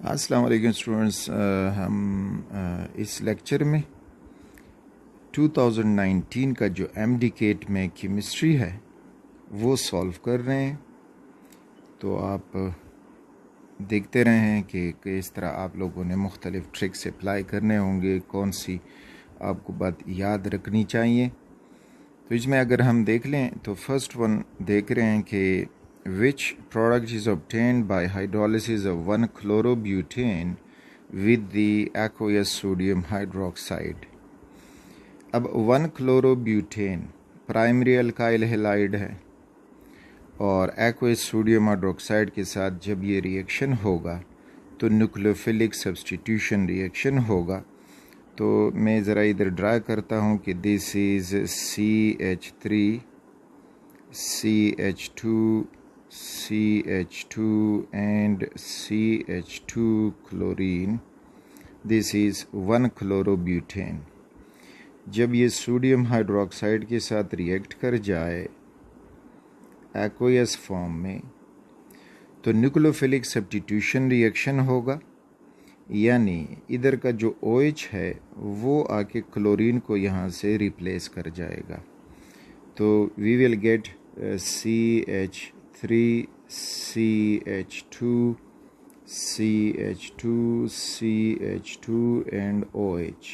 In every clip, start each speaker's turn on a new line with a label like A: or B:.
A: अस्सलाम वालेकुम स्टूडेंट्स। हम इस लेक्चर में 2019 का जो एमडीकेट में केमिस्ट्री है वो सॉल्व कर रहे हैं। तो आप देखते रहे हैं कि किस तरह आप लोगों ने मुख्तलिफ ट्रिक्स अप्लाई करने होंगे, कौन सी आपको बात याद रखनी चाहिए। तो इसमें अगर हम देख लें तो फर्स्ट वन देख रहे हैं कि which product is obtained by hydrolysis of 1-chlorobutane with the aqueous sodium hydroxide। अब 1-chlorobutane प्राइमरी अल्काइल हैलाइड है और एक्वस सोडियम हाइड्रोक्साइड के साथ जब ये रिएक्शन होगा तो न्यूक्लियोफिलिक सब्स्टिट्यूशन रिएक्शन होगा। तो मैं ज़रा इधर ड्रा करता हूँ कि this is CH3 CH2 CH2 and CH2 chlorine। This is 1-chlorobutane। जब ये सोडियम हाइड्रोक्साइड के साथ रिएक्ट कर जाए एक्वस फॉर्म में तो न्यूक्लियोफिलिक सब्स्टिट्यूशन रिएक्शन होगा, यानी इधर का जो OH है वो आके क्लोरीन को यहाँ से रिप्लेस कर जाएगा। तो we will get CH3 CH2 CH2 CH2 and OH।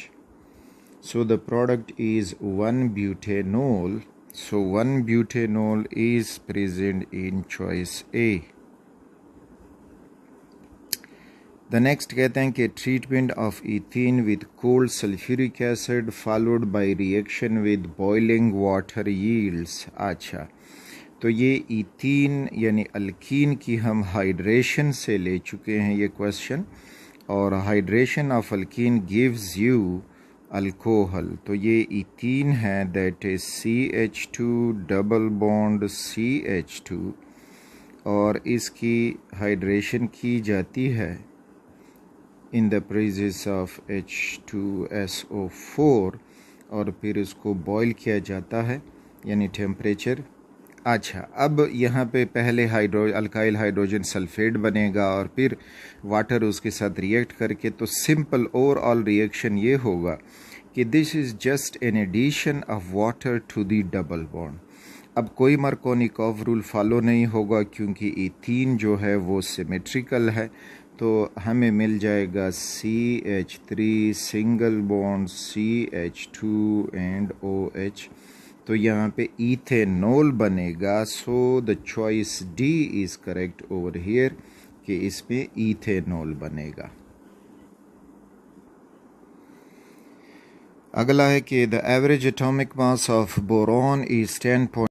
A: So the product is 1-butanol। So 1-butanol is present in choice A। The next कहते हैं कि treatment of ethene with cold sulfuric acid followed by reaction with boiling water yields। अच्छा, तो ये ethene यानी alkyne की हम hydration से ले चुके हैं ये क्वेश्चन, और hydration of alkyne gives you alcohol. तो ये इथीन है, that is CH2 double bond CH2, और इसकी हाइड्रेशन की जाती है in the presence of H2SO4 और फिर इसको बॉयल किया जाता है यानी टेम्परेचर। अच्छा, अब यहाँ पे पहले अल्काइल हाइड्रोजन सल्फेट बनेगा और फिर वाटर उसके साथ रिएक्ट करके, तो सिंपल ओवरऑल रिएक्शन ये होगा कि this is just an addition of water to the double bond. अब कोई मार्कोनिकॉफ रूल फॉलो नहीं होगा क्योंकि इथीन जो है वो सिमेट्रिकल है। तो हमें मिल जाएगा CH3 single bond CH2 and OH। तो यहाँ पे इथेनॉल बनेगा। So the choice D is correct over here कि इसमें इथेनॉल बनेगा। अगला है कि the average atomic mass of boron is 10।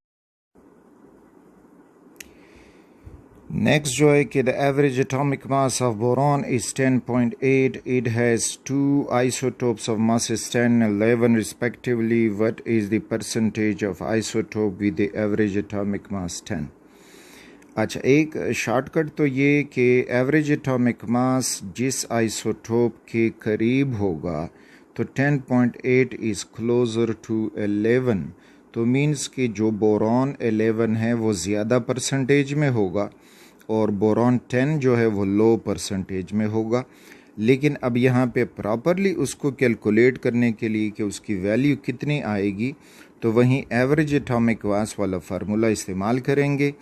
A: Next जो है कि the average atomic mass of boron is 10.8। It has two isotopes of masses 10 and 11 respectively। What is the percentage of isotope with the average atomic mass 10। अच्छा, एक shortcut तो ये कि average atomic मास जिस isotope के करीब होगा तो 10.8 इज़ क्लोज़र टू 11। तो मीन्स कि जो बोरॉन 11 है वो ज़्यादा परसेंटेज में होगा और बोरॉन 10 जो है वो लो परसेंटेज में होगा। लेकिन अब यहाँ पे प्रॉपरली उसको कैलकुलेट करने के लिए कि उसकी वैल्यू कितनी आएगी, तो वहीं एवरेज एटॉमिक मास वाला फार्मूला इस्तेमाल करेंगे।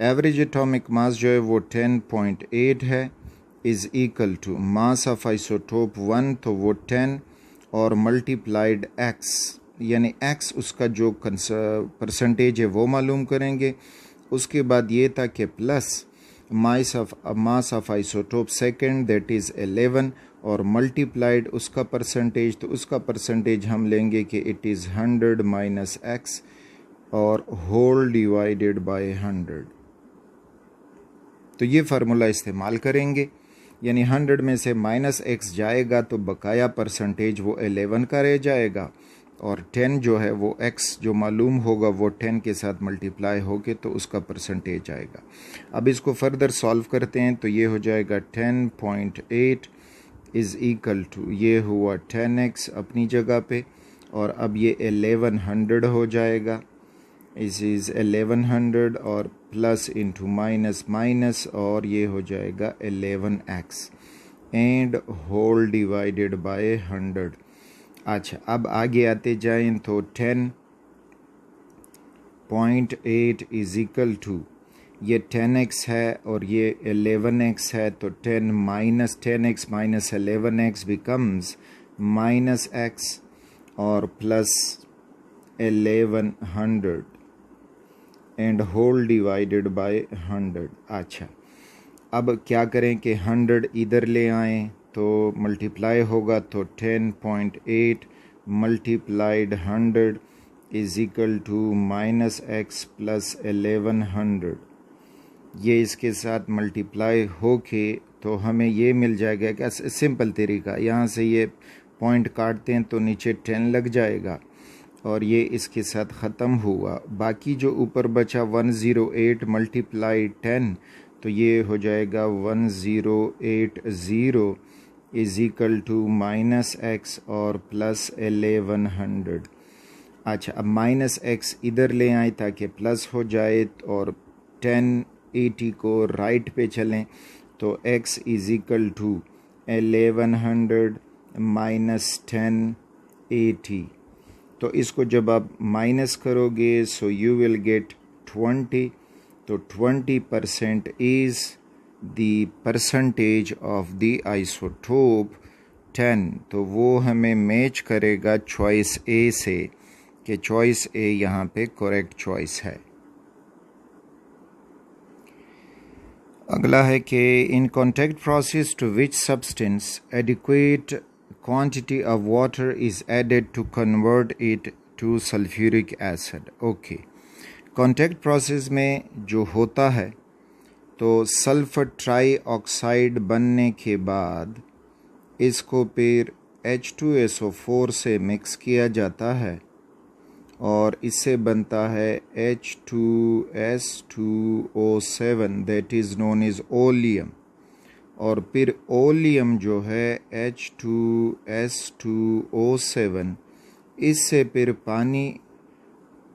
A: एवरेज एटॉमिक मास जो है वो 10.8 है, is equal to mass of isotope 1, तो वो 10 और मल्टीप्लाइड x, यानी x उसका जो परसेंटेज है वो मालूम करेंगे। उसके बाद ये था कि plus mass of isotope second that is 11 और मल्टीप्लाइड उसका परसेंटेज, तो उसका परसेंटेज हम लेंगे कि इट इज़ 100 माइनस x और होल डिवाइडेड बाय 100। तो ये फार्मूला इस्तेमाल करेंगे, यानी 100 में से माइनस x जाएगा तो बकाया परसेंटेज वो 11 का रह जाएगा, और 10 जो है वो x जो मालूम होगा वो 10 के साथ मल्टीप्लाई होके तो उसका परसेंटेज आएगा। अब इसको फर्दर सॉल्व करते हैं तो ये हो जाएगा 10.8 इज़ इक्वल टू, ये हुआ 10x अपनी जगह पे, और अब ये 1100 हो जाएगा। इस इज़ 1100 और प्लस इंटू माइनस माइनस, और ये हो जाएगा 11x। And whole divided by 100। अच्छा, अब आगे आते जाएं तो 10.8 इज इक्वल टू, ये 10x है और ये 11x है, तो 10x minus 11x becomes -x और plus 1100 and whole divided by 100। अच्छा, अब क्या करें कि 100 इधर ले आएं तो मल्टीप्लाई होगा, तो 10.8 multiplied 100 is equal to -x plus 1100। ये इसके साथ मल्टीप्लाई होके तो हमें ये मिल जाएगा कि सिंपल तरीका, यहाँ से ये पॉइंट काटते हैं तो नीचे 10 लग जाएगा और ये इसके साथ ख़त्म हुआ। बाकी जो ऊपर बचा 108 मल्टीप्लाई 10, तो ये हो जाएगा 1080 इज इक्वल टू -x और प्लस 1100। अच्छा, अब -x इधर ले आए ताकि प्लस हो जाए और 1080 को राइट पे चलें, तो x is equal to 1100 minus 1080। तो इसको जब आप माइनस करोगे सो यू विल गेट 20। तो 20% is the percentage of the isotope 10। तो वो हमें मैच करेगा चॉइस ए से कि चॉइस ए यहाँ पे करेक्ट चॉइस है। अगला है कि in contact process to which substance adequate quantity of water is added to convert it to sulfuric acid। Okay, contact process में जो होता है तो सल्फर ट्राई ऑक्साइड बनने के बाद इसको फिर H2SO4 से मिक्स किया जाता है और इससे बनता है H2S2O7 that is known as oleum. और फिर ओलियम जो है H2S2O7, इससे फिर पानी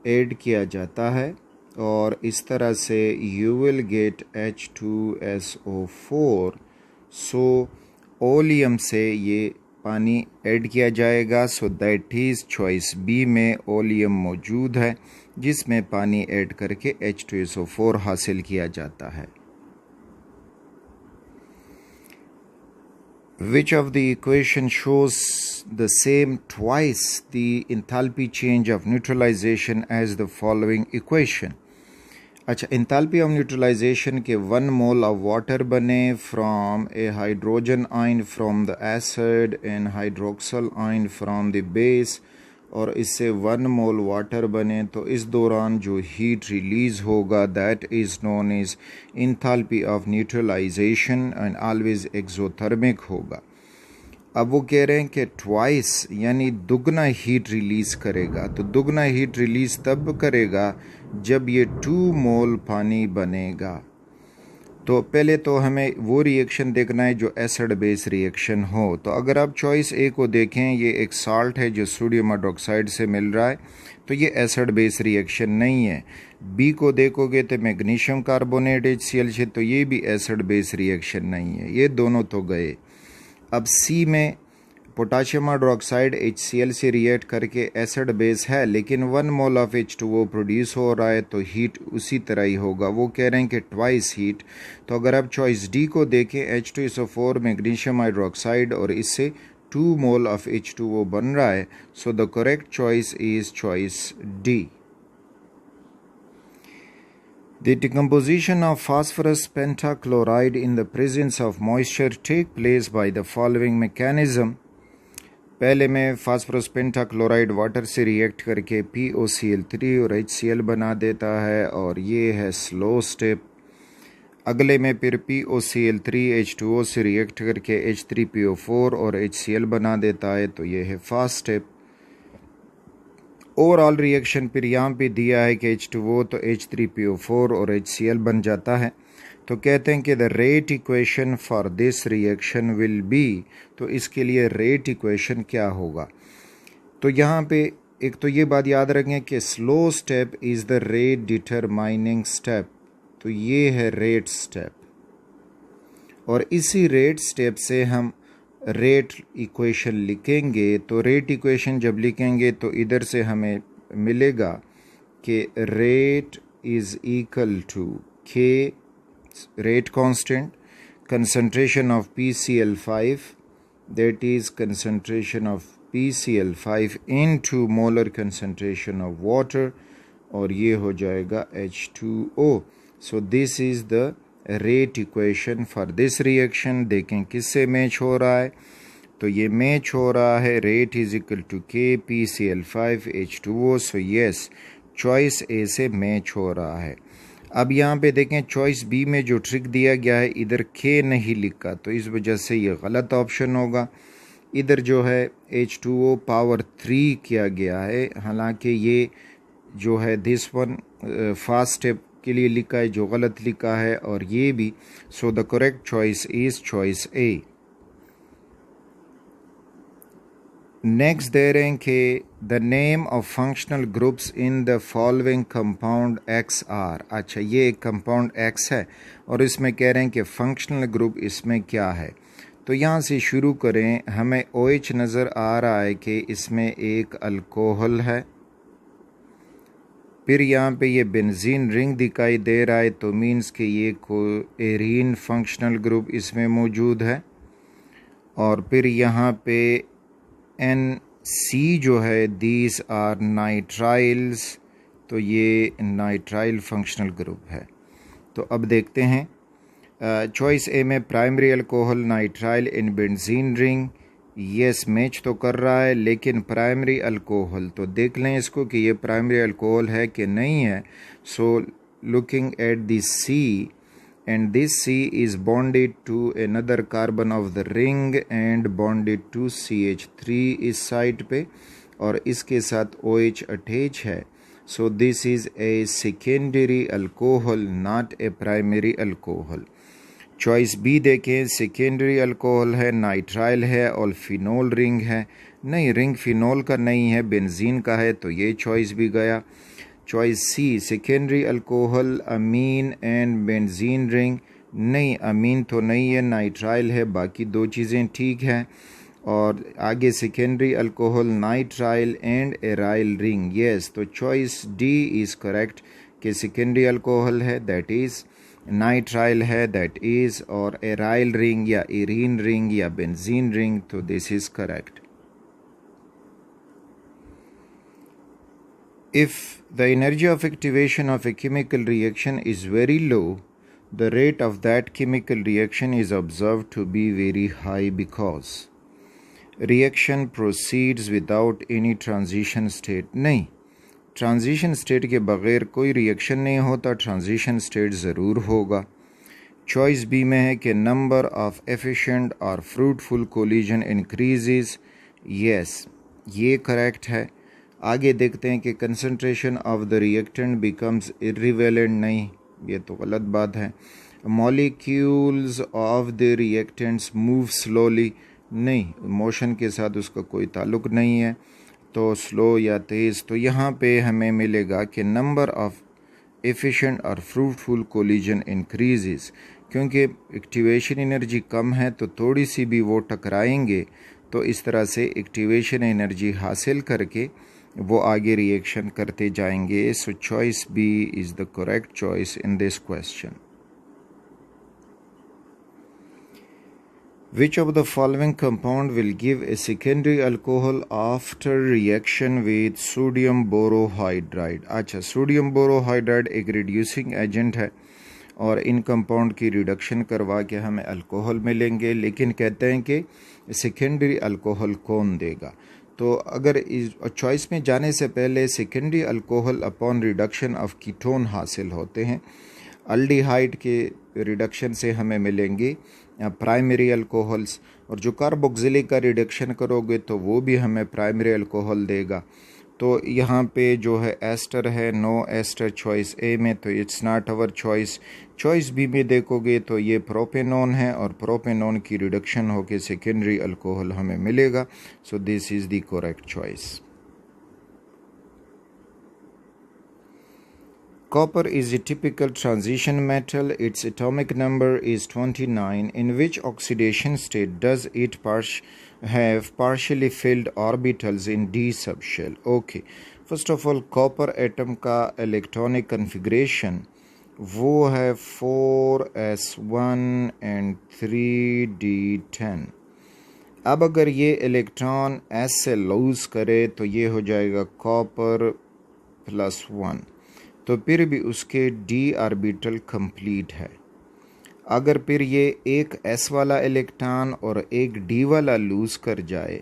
A: ऐड किया जाता है और इस तरह से you will get H2SO4। So oleum से ये पानी ऐड किया जाएगा, so that is choice B में ओलियम मौजूद है जिसमें पानी ऐड करके H2SO4 हासिल किया जाता है। Which of the equation shows the same twice the enthalpy change of neutralization as the following equation? अच्छा, enthalpy of neutralization के 1 mole of water बने from a hydrogen ion from the acid and hydroxyl ion from the base, और इससे 1 मोल water बने तो इस दौरान जो हीट रिलीज़ होगा that is known as enthalpy of neutralization and always exothermic होगा। अब वो कह रहे हैं कि ट्वाइस यानी दुगना हीट रिलीज़ करेगा, तो दुगना हीट रिलीज़ तब करेगा जब ये 2 मोल पानी बनेगा। तो पहले तो हमें वो रिएक्शन देखना है जो एसिड बेस रिएक्शन हो। तो अगर आप चॉइस ए को देखें, ये एक साल्ट है जो सोडियम हाइड्रोक्साइड से मिल रहा है, तो ये एसिड बेस रिएक्शन नहीं है। बी को देखोगे तो मैग्नीशियम कार्बोनेट HCl से, तो ये भी एसिड बेस रिएक्शन नहीं है, ये दोनों तो गए। अब सी में पोटाशियम हाइड्रोक्साइड HCl से रिएक्ट करके एसिड बेस है, लेकिन 1 मोल ऑफ H2O प्रोड्यूस हो रहा है, तो हीट उसी तरह ही होगा। वो कह रहे हैं कि ट्वाइस हीट। तो अगर आप चॉइस डी को देखें, H2SO4 मैग्नीशियम हाइड्रोक्साइड और इससे 2 मोल ऑफ H2O बन रहा है, सो the correct choice is choice D. The decomposition of phosphorus pentachloride in the presence of moisture take place by the following mechanism। पहले में फास्फोरस पेंटाक्लोराइड वाटर से react करके POCl3 और HCl बना देता है और ये है स्लो स्टेप। अगले में फिर POCl3 H2O से रिएक्ट करके H3PO4 और HCl बना देता है, तो ये है फास्ट स्टेप। ओवरऑल रिएक्शन फिर यहाँ पे दिया है कि H2O तो H3PO4 और HCl बन जाता है। तो कहते हैं कि the rate equation for this reaction will be, तो इसके लिए रेट इक्वेशन क्या होगा। तो यहाँ पे एक तो ये बात याद रखें कि slow step is the rate determining step, तो ये है रेट स्टेप। और इसी रेट स्टेप से हम रेट इक्वेशन लिखेंगे। तो रेट इक्वेशन जब लिखेंगे तो इधर से हमें मिलेगा कि रेट इज़ इक्वल टू के rate constant concentration of PCl5, that is concentration of PCl5 into molar concentration of water, और ये हो जाएगा H2O। so this is the rate equation for this reaction। देखें किससे मैच हो रहा है, तो ये मैच हो रहा है रेट इज इक्वल टू के PCl5 H2O। So yes, choice ए से मैच हो रहा है। अब यहाँ पे देखें चॉइस बी में जो ट्रिक दिया गया है, इधर के नहीं लिखा, तो इस वजह से ये गलत ऑप्शन होगा। इधर जो है H2O पावर 3 किया गया है, हालांकि ये जो है दिस वन फर्स्ट स्टेप के लिए लिखा है जो गलत लिखा है, और ये भी। So the correct choice is choice A. Next दे रहे हैं कि the name of functional groups in the following compound X R. अच्छा, ये एक कंपाउंड एक्स है और इसमें कह रहे हैं कि फंक्शनल ग्रुप इसमें क्या है। तो यहाँ से शुरू करें, हमें OH नज़र आ रहा है कि इसमें एक अल्कोहल है, फिर यहाँ पे ये बेंजीन रिंग दिखाई दे रहा है, तो मीन्स कि ये एरीन फंक्शनल ग्रुप इसमें मौजूद है। और फिर यहाँ पे NC जो है, दीज आर नाइट्राइल्स, तो ये नाइट्राइल फंक्शनल ग्रुप है। तो अब देखते हैं चॉइस ए में primary alcohol nitrile in benzene ring, yes match तो कर रहा है, लेकिन प्राइमरी अल्कोहल तो देख लें इसको कि ये प्राइमरी अल्कोहल है कि नहीं है। So looking at the C, and this C is bonded to another carbon of the ring and bonded to CH3 इस साइड पे, और इसके साथ OH अटैच है। so this is a secondary alcohol, not a primary alcohol। Choice B देखें, secondary alcohol है, nitrile है और फिनोल रिंग है। नहीं, रिंग फिनोल का नहीं है, बेंजीन का है, तो ये चॉइस भी गया। Choice C, secondary alcohol amine and benzene ring, नहीं अमीन तो नहीं है, नाइट्राइल है, बाकी दो चीज़ें ठीक हैं। और आगे secondary alcohol nitrile and aryl ring, yes, तो चॉइस डी इज़ करेक्ट कि सेकेंडरी अल्कोहल है, दैट इज़ नाइट्राइल है, दैट इज़, और एराइल रिंग या एरीन रिंग या बेंजीन रिंग, तो this is correct. If the energy of activation of a chemical reaction is very low, the rate of that chemical reaction is observed to be very high because reaction proceeds without any transition state। नहीं, transition state के बगैर कोई reaction नहीं होता, transition state ज़रूर होगा। Choice B में है कि नंबर ऑफ एफिशिएंट और फ्रूटफुल कोलिजन इंक्रीजेस, यस ये करेक्ट है। आगे देखते हैं कि concentration of the reactant becomes irrelevant, नहीं ये तो गलत बात है। Molecules of the reactants move slowly, नहीं मोशन के साथ उसका कोई ताल्लुक नहीं है, तो स्लो या तेज़। तो यहाँ पे हमें मिलेगा कि नंबर ऑफ एफिशिएंट और फ्रूटफुल कोलिजन इंक्रीजेस, क्योंकि एक्टिवेशन एनर्जी कम है तो थोड़ी सी भी वो टकराएंगे, तो इस तरह से एक्टिवेशन एनर्जी हासिल करके वो आगे रिएक्शन करते जाएंगे। So choice B is the correct choice in this question. Which of the following compound will give a secondary alcohol after reaction with sodium borohydride? अच्छा, सोडियम बोरोहाइड्राइड एक रिड्यूसिंग एजेंट है और इन कंपाउंड की reduction करवा के हमें alcohol मिलेंगे, लेकिन कहते हैं कि सेकेंडरी अल्कोहल कौन देगा। तो अगर इस चॉइस में जाने से पहले secondary alcohol upon reduction of ketone हासिल होते हैं। अल्डिहाइड के रिडक्शन से हमें मिलेंगे प्राइमरी अल्कोहल्स, और जो कार्बोक्सिलिक का रिडक्शन करोगे तो वो भी हमें प्राइमरी अल्कोहल देगा। तो यहाँ पे जो है एस्टर है, नो एस्टर चॉइस ए में, तो it's not our choice. Choice B में देखोगे तो ये प्रोपेनॉन है और प्रोपेनॉन की रिडक्शन होके सेकेंडरी अल्कोहल हमें मिलेगा। So this is the correct choice. Copper is a typical transition metal. Its atomic number is 29. In which oxidation state does it have partially filled orbitals in d subshell? Okay, first of all, copper atom का electronic configuration वो है 4s1 and 3d10. अब अगर ये electron s से loose करे तो ये हो जाएगा कॉपर +1, तो फिर भी उसके d ऑर्बिटल कंप्लीट है। अगर फिर ये एक s वाला इलेक्ट्रॉन और एक d वाला लूज कर जाए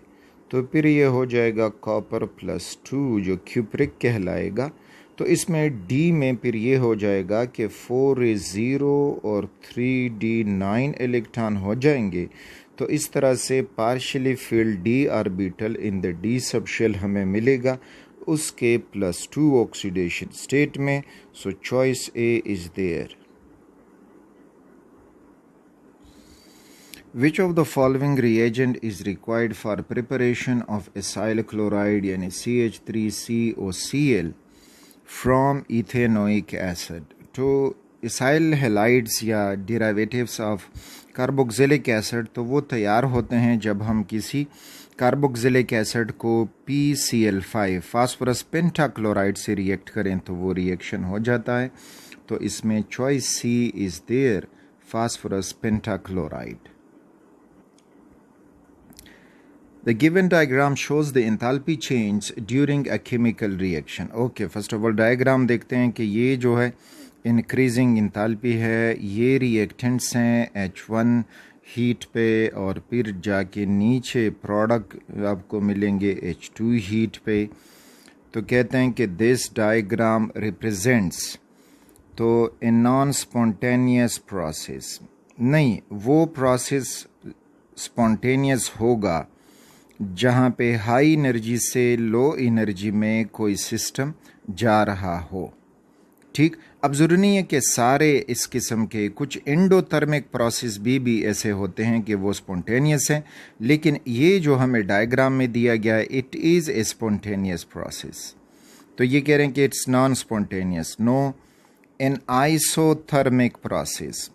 A: तो फिर ये हो जाएगा कॉपर +2 जो क्यूप्रिक कहलाएगा। तो इसमें d में फिर ये हो जाएगा कि 4s0 और 3d9 इलेक्ट्रॉन हो जाएंगे। तो इस तरह से partially filled d orbital in the d subshell हमें मिलेगा उसके +2 ऑक्सीडेशन स्टेट में। So choice A is there. Which of the following reagent is required for preparation of acyl chloride यानी CH3COCl from ethanoic acid? तो acyl halides या derivatives of carboxylic acid तो वो तैयार होते हैं जब हम किसी कार्बोक्सिलिक एसिड को PCl5 फास्फोरस पेंटाक्लोराइड से रिएक्ट करें तो वो रिएक्शन हो जाता है। तो इसमें choice C is there, phosphorus pentachloride. The given diagram shows the enthalpy change during a chemical reaction. Okay, first of all diagram देखते हैं कि ये जो है इंक्रीजिंग इंथैल्पी है, ये रिएक्टेंट्स हैं H1 हीट पे और फिर जाके नीचे प्रोडक्ट आपको मिलेंगे H2 हीट पे। तो कहते हैं कि दिस डायग्राम रिप्रेजेंट्स तो ए नॉन स्पॉन्टेनियस प्रोसेस। नहीं, वो प्रोसेस स्पॉन्टेनियस होगा जहाँ पे हाई एनर्जी से लो एनर्जी में कोई सिस्टम जा रहा हो। ठीक, अब ज़रूरी नहीं है कि सारे इस किस्म के, कुछ एंडोथर्मिक प्रोसेस भी ऐसे होते हैं कि वो स्पॉन्टेनियस हैं, लेकिन ये जो हमें डायग्राम में दिया गया है it is a spontaneous process. तो ये कह रहे हैं कि it's non spontaneous. No, an isothermal process.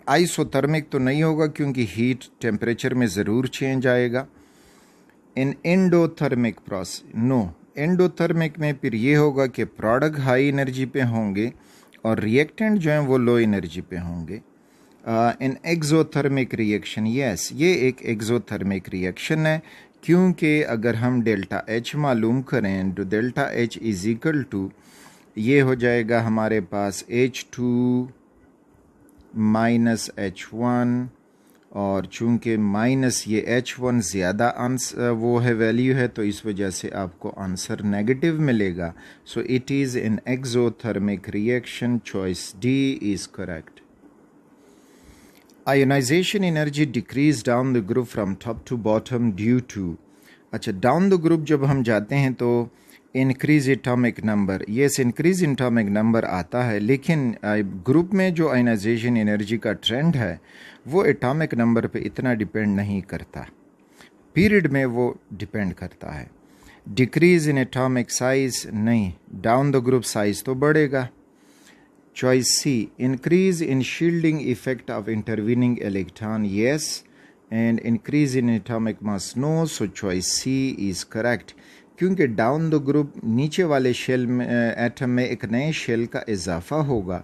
A: Isothermal तो नहीं होगा क्योंकि हीट टेम्परेचर में ज़रूर चेंज आएगा। इन एंडोथर्मिक प्रोसेस, नो, एंडोथर्मिक में फिर ये होगा कि प्रोडक्ट हाई एनर्जी पे होंगे और रिएक्टेंट जो हैं वो लो एनर्जी पे होंगे। इन एक्सोथर्मिक रिएक्शन, यस, ये एक एक्सोथर्मिक रिएक्शन है क्योंकि अगर हम डेल्टा H मालूम करें तो delta H is equal to ये हो जाएगा हमारे पास H2 माइनस H1, और चूंकि माइनस ये H1 ज़्यादा वो है वैल्यू है तो इस वजह से आपको आंसर नेगेटिव मिलेगा। So it is an exothermic reaction. Choice D is correct. Ionization energy decrease down the group from top to bottom due to. अच्छा, डाउन द ग्रुप जब हम जाते हैं तो increase atomic number, yes, increase atomic number आता है, लेकिन group में जो आयोनाइजेशन एनर्जी का ट्रेंड है वो एटॉमिक नंबर पे इतना डिपेंड नहीं करता, पीरियड में वो डिपेंड करता है। डिक्रीज इन एटॉमिक साइज नहीं, डाउन द ग्रुप साइज तो बढ़ेगा। Choice C, increase in shielding effect of intervening electron, yes, and increase in atomic mass, no. So choice C is correct क्योंकि down the group नीचे वाले shell में atom में एक नए शेल का इजाफा होगा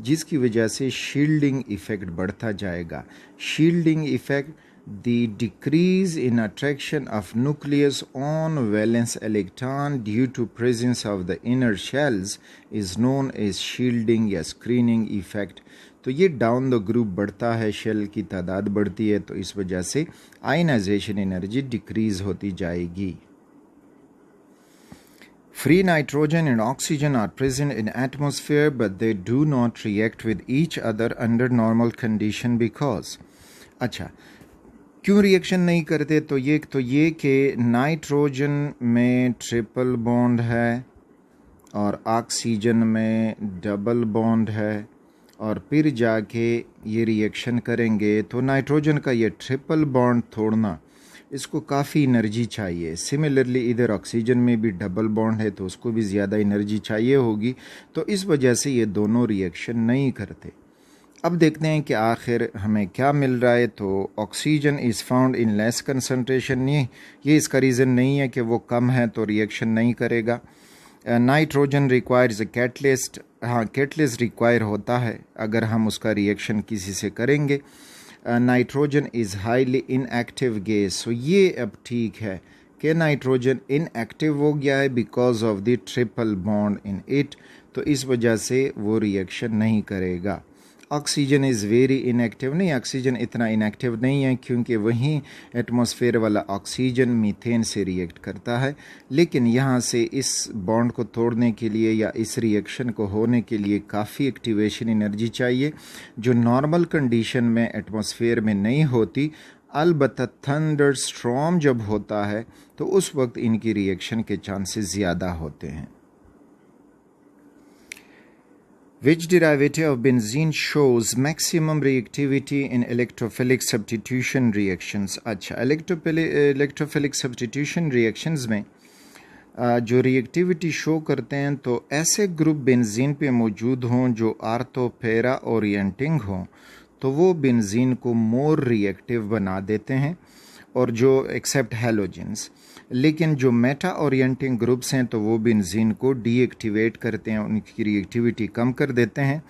A: जिसकी वजह से शील्डिंग इफेक्ट बढ़ता जाएगा। Shielding effect, the decrease in attraction of nucleus on valence electron due to presence of the inner shells is known as shielding या स्क्रीनिंग इफेक्ट। तो ये डाउन द ग्रुप बढ़ता है, शेल की तादाद बढ़ती है, तो इस वजह से आयनाइजेशन एनर्जी डिक्रीज होती जाएगी। Free nitrogen and oxygen are present in atmosphere but they do not react with each other under normal condition because। अच्छा, क्यों रिएक्शन नहीं करते? तो ये कि नाइट्रोजन में ट्रिपल बॉन्ड है और ऑक्सीजन में डबल बॉन्ड है और फिर जाके ये रिएक्शन करेंगे तो नाइट्रोजन का ये ट्रिपल बॉन्ड तोड़ना इसको काफ़ी एनर्जी चाहिए। सिमिलरली इधर ऑक्सीजन में भी डबल बॉन्ड है तो उसको भी ज़्यादा एनर्जी चाहिए होगी, तो इस वजह से ये दोनों रिएक्शन नहीं करते। अब देखते हैं कि आखिर हमें क्या मिल रहा है। तो oxygen is found in less concentration, ये इसका रीज़न नहीं है कि वो कम है तो रिएक्शन नहीं करेगा। नाइट्रोजन रिक्वायर्स अ कैटलिस्ट, हाँ कैटलिस्ट रिक्वायर होता है अगर हम उसका रिएक्शन किसी से करेंगे। Nitrogen is highly inactive gas, so ये अब ठीक है कि नाइट्रोजन इनएक्टिव हो गया है because of the triple bond in it, तो इस वजह से वो रिएक्शन नहीं करेगा। ऑक्सीजन इज़ वेरी इनएक्टिव, नहीं ऑक्सीजन इतना इनएक्टिव नहीं है क्योंकि वहीं एटमॉस्फेयर वाला ऑक्सीजन मीथेन से रिएक्ट करता है, लेकिन यहाँ से इस बॉन्ड को तोड़ने के लिए या इस रिएक्शन को होने के लिए काफ़ी एक्टिवेशन एनर्जी चाहिए जो नॉर्मल कंडीशन में एटमॉस्फेयर में नहीं होती। अलबत्ता थंडर स्टॉर्म जब होता है तो उस वक्त इनकी रिएक्शन के चांसेस ज़्यादा होते हैं। Which derivative of benzene shows maximum reactivity in electrophilic substitution reactions? अच्छा, electrophilic substitution reactions में जो रिएक्टिविटी शो करते हैं तो ऐसे ग्रुप बेंजीन पे मौजूद हों जो आर्थो पैरा ओरिएंटिंग हों तो वो बेंजीन को मोर रिएक्टिव बना देते हैं, और जो एक्सेप्ट हैलोजेंस, लेकिन जो मेटा ओरिएंटिंग ग्रुप्स हैं तो वो बेंजीन को डीएक्टिवेट करते हैं, उनकी रिएक्टिविटी कम कर देते हैं।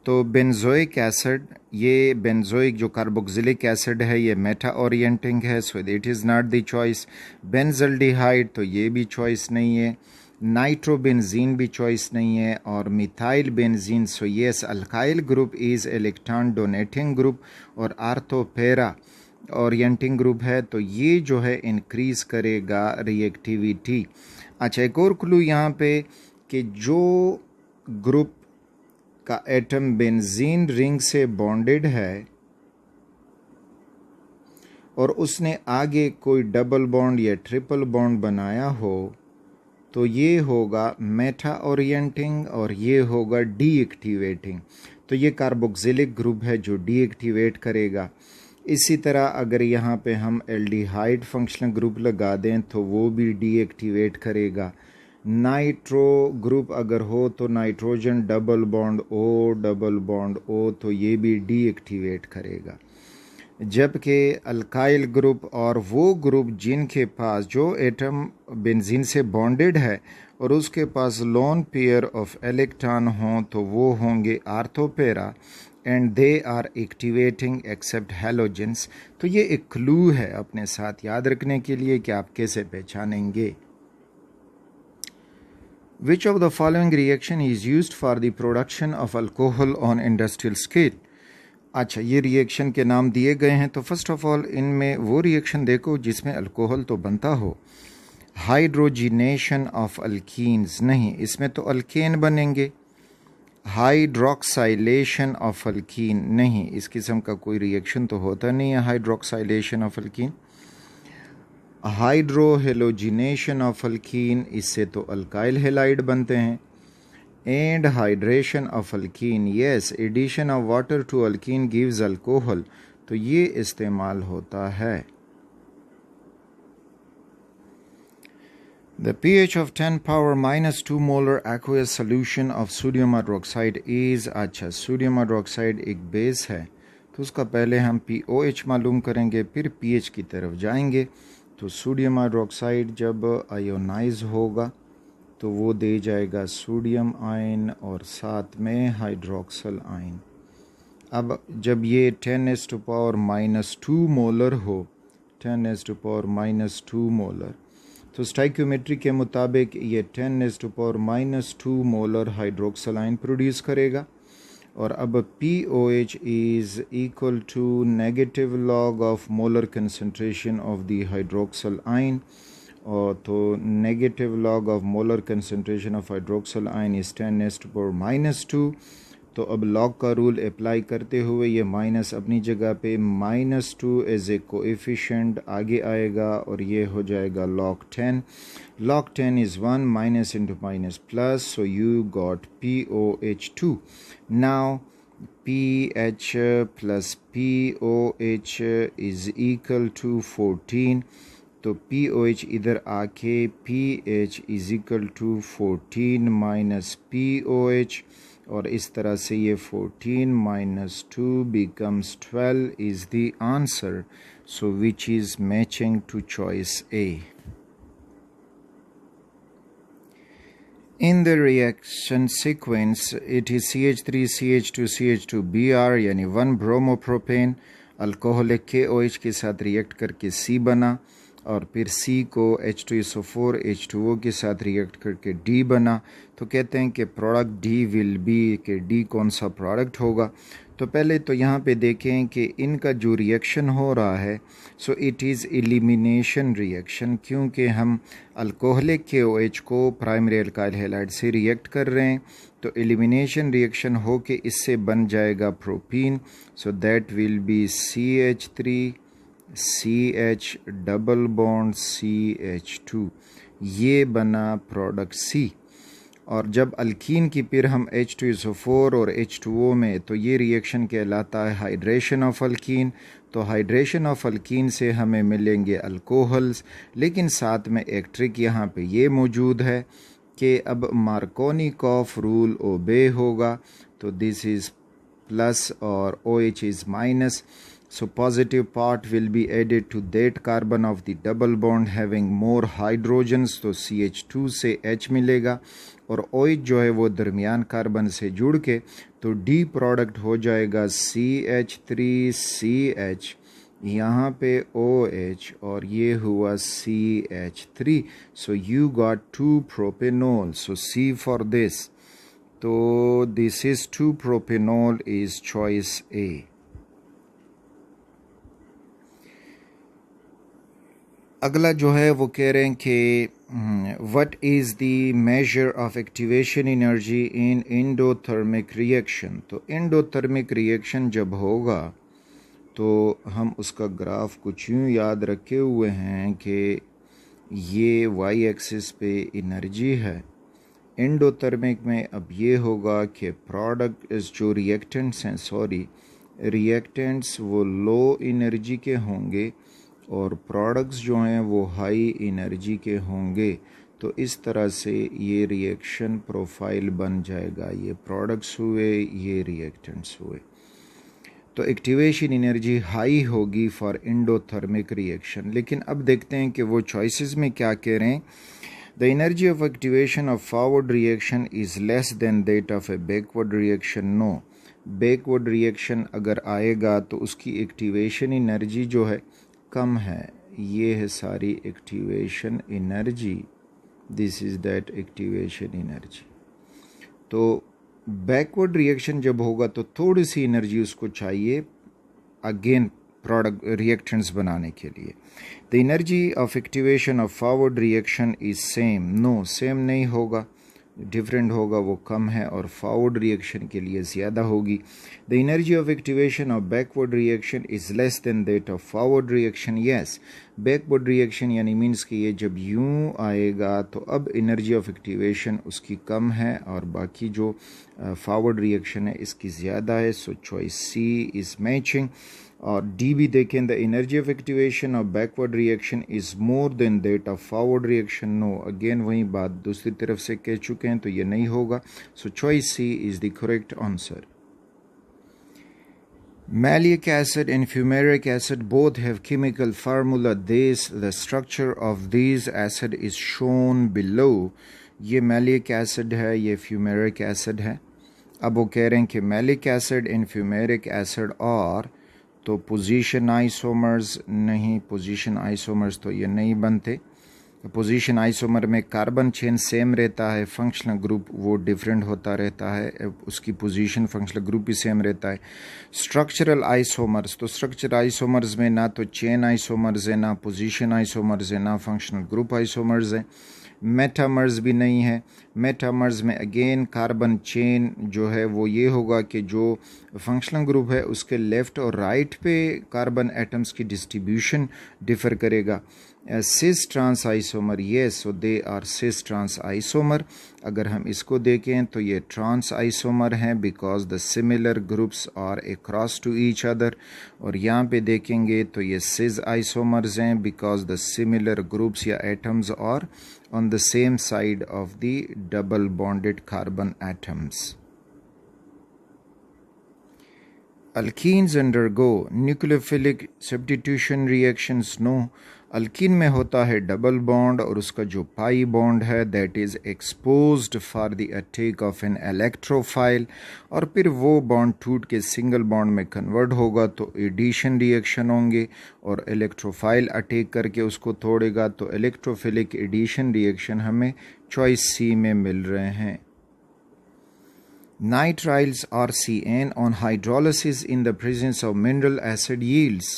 A: तो बेंजोइक एसिड, ये बेंजोइक जो कार्बोक्सिलिक एसिड है ये मेटा ओरिएंटिंग है, सो it is not the choice. Benzaldehyde तो ये भी चॉइस नहीं है, नाइट्रोबेंजीन भी चॉइस नहीं है, और methyl benzene, so yes alkyl group is electron donating group और आर्थोपेरा ओरिएंटिंग ग्रुप है, तो ये जो है इंक्रीज करेगा रिएक्टिविटी। अच्छा, एक और क्लू यहाँ पे कि जो ग्रुप का एटम बेंजीन रिंग से बॉन्डेड है और उसने आगे कोई डबल बॉन्ड या ट्रिपल बॉन्ड बनाया हो तो ये होगा मेटा ओरिएंटिंग और ये होगा डीएक्टिवेटिंग, तो ये कार्बोक्सिलिक ग्रुप है जो डीएक्टिवेट करेगा। इसी तरह अगर यहाँ पे हम एल्डिहाइड फंक्शनल ग्रुप लगा दें तो वो भी डीएक्टिवेट करेगा। नाइट्रो ग्रुप अगर हो तो नाइट्रोजन डबल बॉन्ड ओ तो ये भी डीएक्टिवेट करेगा। जबकि अल्काइल ग्रुप और वो ग्रुप जिनके पास जो एटम बेंजीन से बॉन्डेड है और उसके पास लोन पेयर ऑफ इलेक्ट्रॉन हों तो वो होंगे ortho para and they are activating except halogens. तो ये एक क्लू है अपने साथ याद रखने के लिए कि आप कैसे पहचानेंगे। Which of the following reaction is used for the production of alcohol on industrial scale? अच्छा, ये रिएक्शन के नाम दिए गए हैं, तो फर्स्ट ऑफ ऑल इनमें वो रिएक्शन देखो जिसमें अल्कोहल तो बनता हो। हाइड्रोजिनेशन ऑफ अल्कीन्स, नहीं इसमें तो अल्केन बनेंगे। हाइड्रोक्साइलेशन ऑफ अल्कीन, नहीं इस किस्म का कोई रिएक्शन तो होता नहीं है hydroxylation of alkene. Hydrohalogenation of alkene, इससे तो अल्काइल हेलाइड बनते हैं। And hydration of alkene, yes addition of water to alkene gives alcohol, तो ये इस्तेमाल होता है। The pH of 10 power minus 2 molar aqueous solution of sodium hydroxide is, अच्छा सोडियम हाइड्रोक्साइड एक बेस है तो उसका पहले हम pOH मालूम करेंगे फिर pH की तरफ जाएंगे। तो सोडियम हाइड्रोक्साइड जब आयोनाइज होगा तो वो दे जाएगा सोडियम आयन और साथ में हाइड्रोक्सल आयन। अब जब ये 10⁻⁻² मोलर हो, 10⁻⁻² मोलर, तो स्टाइक्योमेट्री के मुताबिक ये 10⁻² मोलर हाइड्रोक्सल आयन प्रोड्यूस करेगा। और अब POH is equal to negative log of molar concentration of the hydroxyl ion, और तो negative log of molar concentration of hydroxyl ion is 10⁻²। तो अब लॉग का रूल अप्लाई करते हुए ये माइनस अपनी जगह पे -2 एज ए कोएफिशिएंट आगे आएगा और ये हो जाएगा log 10। log 10 is 1 minus into minus plus, so you got POH2. Now PH plus POH is equal to 14, तो POH इधर आके PH is equal to 14 minus POH, और इस तरह से ये 14 minus 2 becomes 12 is the answer. So which is matching to choice A. In the reaction sequence, it is CH3, CH2, CH2, Br यानी 1 bromopropane alcoholic KOH के साथ react करके C बना, और फिर C को H2SO4 H2O के साथ रिएक्ट करके D बना। तो कहते हैं कि प्रोडक्ट D विल बी, कि D कौन सा प्रोडक्ट होगा। तो पहले तो यहाँ पे देखें कि इनका जो रिएक्शन हो रहा है, सो इट इज़ एलिमिनेशन रिएक्शन, क्योंकि हम अल्कोहलिक KOH को प्राइमरी अल्काइल हैलाइड से रिएक्ट कर रहे हैं। तो एलिमिनेशन रिएक्शन हो के इससे बन जाएगा propene. So that will be CH3 CH double bond CH2, ये बना प्रोडक्ट C। और जब अल्कीन की फिर हम H2SO4 और H2O में, तो ये रिएक्शन कहलाता है हाइड्रेशन ऑफ अल्कीन। तो हाइड्रेशन ऑफ अल्कीन से हमें मिलेंगे अल्कोहल्स, लेकिन साथ में एक ट्रिक यहाँ पे ये मौजूद है कि अब मार्कोनिकॉफ रूल ओबे होगा। तो दिस इज़ प्लस और OH is minus, so positive part will be added to that carbon of the double bond having more hydrogens, तो CH2 से H मिलेगा, और OH जो है वो दरमियान कार्बन से जुड़ के तो D प्रोडक्ट हो जाएगा CH3CH, यहाँ पे OH और ये हुआ CH3, so you got 2 propanol, so C for this, तो this is 2 propanol is choice A. अगला जो है वो कह रहे हैं कि what is the measure of activation energy in endothermic reaction. तो एंडोथर्मिक रिएक्शन जब होगा तो हम उसका ग्राफ कुछ यूँ याद रखे हुए हैं कि ये वाई एक्सिस पे एनर्जी है। एंडोथर्मिक में अब ये होगा कि प्रोडक्ट जो रिएक्टेंट्स हैं, रिएक्टेंट्स वो लो एनर्जी के होंगे और प्रोडक्ट्स जो हैं वो हाई एनर्जी के होंगे। तो इस तरह से ये रिएक्शन प्रोफाइल बन जाएगा, ये प्रोडक्ट्स हुए, ये रिएक्टेंट्स हुए। तो एक्टिवेशन एनर्जी हाई होगी फॉर एंडोथर्मिक रिएक्शन। लेकिन अब देखते हैं कि वो चॉइसेस में क्या कह रहे हैं। The energy of activation of forward reaction is less than that of a backward reaction. No, backward reaction अगर आएगा तो उसकी एक्टिवेशन एनर्जी जो है कम है। ये है सारी activation energy, this is that activation energy. तो बैकवर्ड रिएक्शन जब होगा तो थोड़ी सी एनर्जी उसको चाहिए अगेन प्रोडक्ट रिएक्टेंट्स बनाने के लिए। The energy of activation of forward reaction is same. No, same नहीं होगा, डिफरेंट होगा, वो कम है और फॉरवर्ड रिएक्शन के लिए ज़्यादा होगी। The energy of activation of backward reaction is less than that of forward reaction. Yes, backward reaction यानी मीन्स कि ये जब यूँ आएगा तो अब एनर्जी ऑफ एक्टिवेशन उसकी कम है और बाकी जो फॉरवर्ड रिएक्शन है इसकी ज़्यादा है। So choice C is matching. और डी भी देखें, the energy of activation of backward reaction is more than that of forward reaction. No, again वही बात दूसरी तरफ से कह चुके हैं, तो ये नहीं होगा। So choice C is the correct answer. Malic acid and fumaric acid both have chemical formula. The structure of these acid is shown below. ये malic acid है, ये fumaric acid है। अब वो कह रहे हैं कि malic acid and fumaric acid are, तो पोजीशन आइसोमर्स नहीं, पोजीशन आइसोमर्स तो ये नहीं बनते। पोजीशन आइसोमर में कार्बन चेन सेम रहता है, फंक्शनल ग्रुप वो डिफरेंट होता रहता है, उसकी पोजीशन फंक्शनल ग्रुप भी सेम रहता है। स्ट्रक्चरल आइसोमर्स, तो स्ट्रक्चरल आइसोमर्स में ना तो चेन आइसोमर्स है, ना पोजीशन आइसोमर्स है, ना फंक्शनल ग्रुप आइसोमर्स है। मेटामर्स भी नहीं है। मेटामर्स में अगेन कार्बन चेन जो है वो ये होगा कि जो फंक्शनल ग्रुप है उसके लेफ़्ट और राइट पे कार्बन एटम्स की डिस्ट्रीब्यूशन डिफ़र करेगा। cis trans isomer, yes, so they are cis trans isomer. अगर हम इसको देखें तो ये trans isomer हैं because the similar groups are across to each other. और यहाँ पे देखेंगे तो ये cis isomers हैं because the similar groups या atoms are on the same side of the double bonded carbon atoms. Alkenes undergo nucleophilic substitution reactions. No. Alkyne में होता है डबल बॉन्ड और उसका जो पाई बॉन्ड है that is exposed for the attack of an electrophile, और फिर वो बॉन्ड टूट के सिंगल बॉन्ड में कन्वर्ट होगा तो एडिशन रिएक्शन होंगे और इलेक्ट्रोफाइल अटैक करके उसको तोड़ेगा, तो इलेक्ट्रोफिलिक एडिशन रिएक्शन हमें चॉइस सी में मिल रहे हैं. Nitriles RCN on hydrolysis in the presence of mineral acid yields.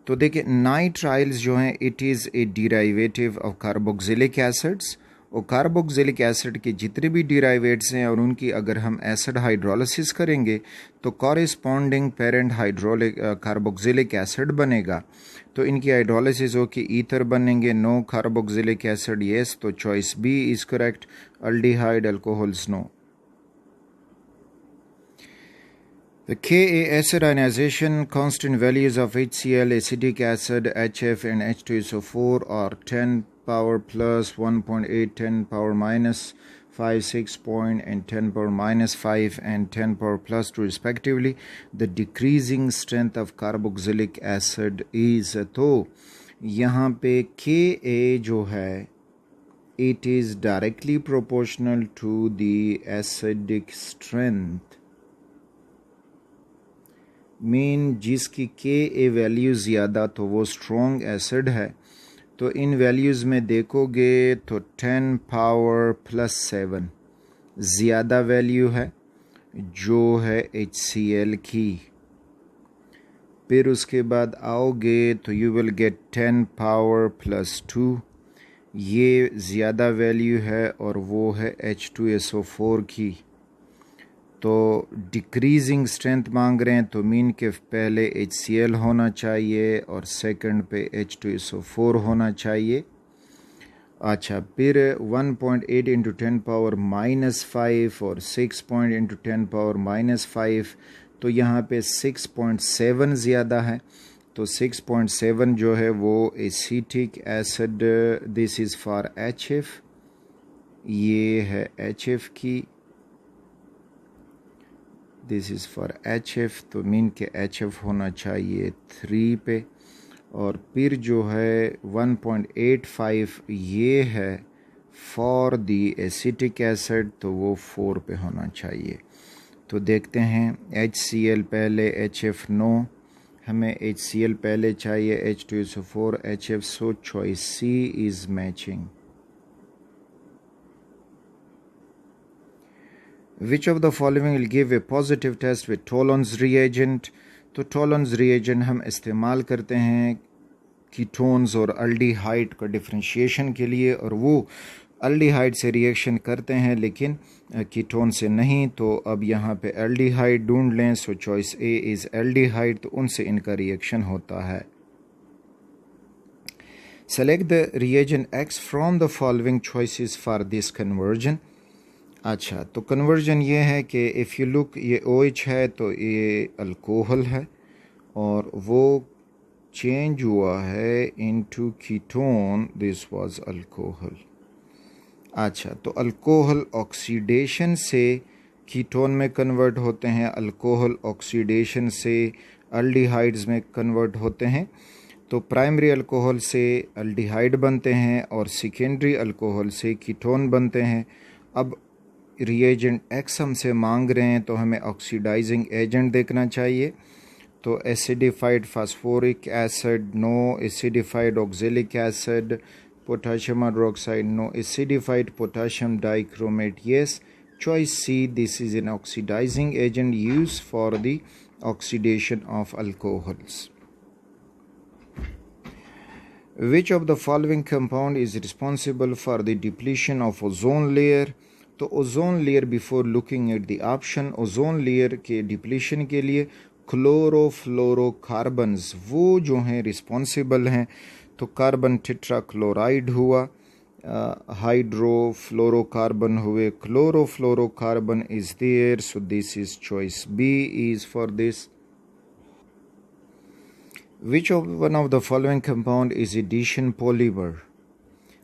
A: तो देखिए नाइट्राइल्स जो हैं it is A derivative of carboxylic acids, और कार्बोक्सिलिक एसिड के जितने भी डिराइवेट्स हैं और उनकी अगर हम एसिड हाइड्रोलिसिस करेंगे तो corresponding parent hydraulic carboxylic acid बनेगा. तो इनकी हाइड्रोलिसिस हो के ईथर बनेंगे, नो कार्बोक्सिलिक एसिड येस, तो choice B is correct. Aldehyde alcohols no. The Ka acid ionization constant values of HCl, acetic acid, HF and H2SO4 are 10 power plus 1.8, 10 power minus 5, 6 point and 10 power minus 5 and 10 power plus 2 respectively. The decreasing strength of carboxylic acid is, तो यहाँ पे Ka जो है it is directly proportional to the acidic strength. Mean जिसकी के value ज़्यादा तो वो स्ट्रॉन्ग एसिड है. तो इन वैल्यूज़ में देखोगे तो 10 पावर प्लस 7 ज़्यादा वैल्यू है जो है HCl की. फिर उसके बाद आओगे तो you will gate 10 power plus 2, ये ज़्यादा वैल्यू है और वो है H2SO4 की. तो डिक्रीजिंग स्ट्रेंथ मांग रहे हैं तो मीन के पहले HCl होना चाहिए और सेकंड पे H2SO4 होना चाहिए. अच्छा, फिर 1.8 इंटू 10 पावर माइनस 5 और 6 पॉइंट इंटू 10 पावर माइनस 5, तो यहाँ पे 6.7 ज़्यादा है. तो 6.7 जो है वो acetic acid, this is for HF, ये है HF की, दिस इज़ फॉर HF, तो मीन के HF होना चाहिए 3 पे. और फिर जो है 1.85 ये है फॉर दी एसिटिक एसिड, तो वो 4 पे होना चाहिए. तो देखते हैं HCl पहले HF नो, हमें HCl पहले चाहिए H2SO4 HF, so choice C is matching. Which of the following will give a positive test with Tollon's reagent? तो Tollon's reagent हम इस्तेमाल करते हैं कीटोन्स और अल्डिहाइड का डिफ्रेंशिएशन के लिए, और वो अल्डिहाइड से रिएक्शन करते हैं लेकिन कीटोन से नहीं. तो अब यहाँ पे अल्डिहाइड ढूंढ लें, सो चॉइस ए इज़ अल्डिहाइड, तो उनसे इनका रिएक्शन होता है. Select the reagent X from the following choices for this conversion. अच्छा, तो कन्वर्जन ये है कि इफ़ यू लुक, ये OH है तो ये अल्कोहल है और वो चेंज हुआ है into ketone, this was alcohol. अच्छा, तो अल्कोहल ऑक्सीडेशन से कीटोन में कन्वर्ट होते हैं, अल्कोहल ऑक्सीडेशन से अल्डिहाइड्स में कन्वर्ट होते हैं. तो प्राइमरी अल्कोहल से अल्डिहाइड बनते हैं और सेकेंडरी अल्कोहल से कीटोन बनते हैं. अब रिएजेंट X हमसे मांग रहे हैं तो हमें ऑक्सीडाइजिंग एजेंट देखना चाहिए. तो acidified phosphoric acid no, acidified oxalic acid, potassium hydroxide no, acidified potassium dichromate yes. Choice C, this is an oxidizing agent use for the oxidation of alcohols. Which of the following compound is responsible for the depletion of ozone layer? तो ozone layer, before looking at the option, ozone layer के depletion के लिए chlorofluorocarbons वो जो हैं responsible हैं, तो carbon tetrachloride हुआ, हाइड्रोफ्लोरोकार्बन हुए, chlorofluorocarbon is there, so this is choice B is for this. Which of one of the following compound is addition polymer.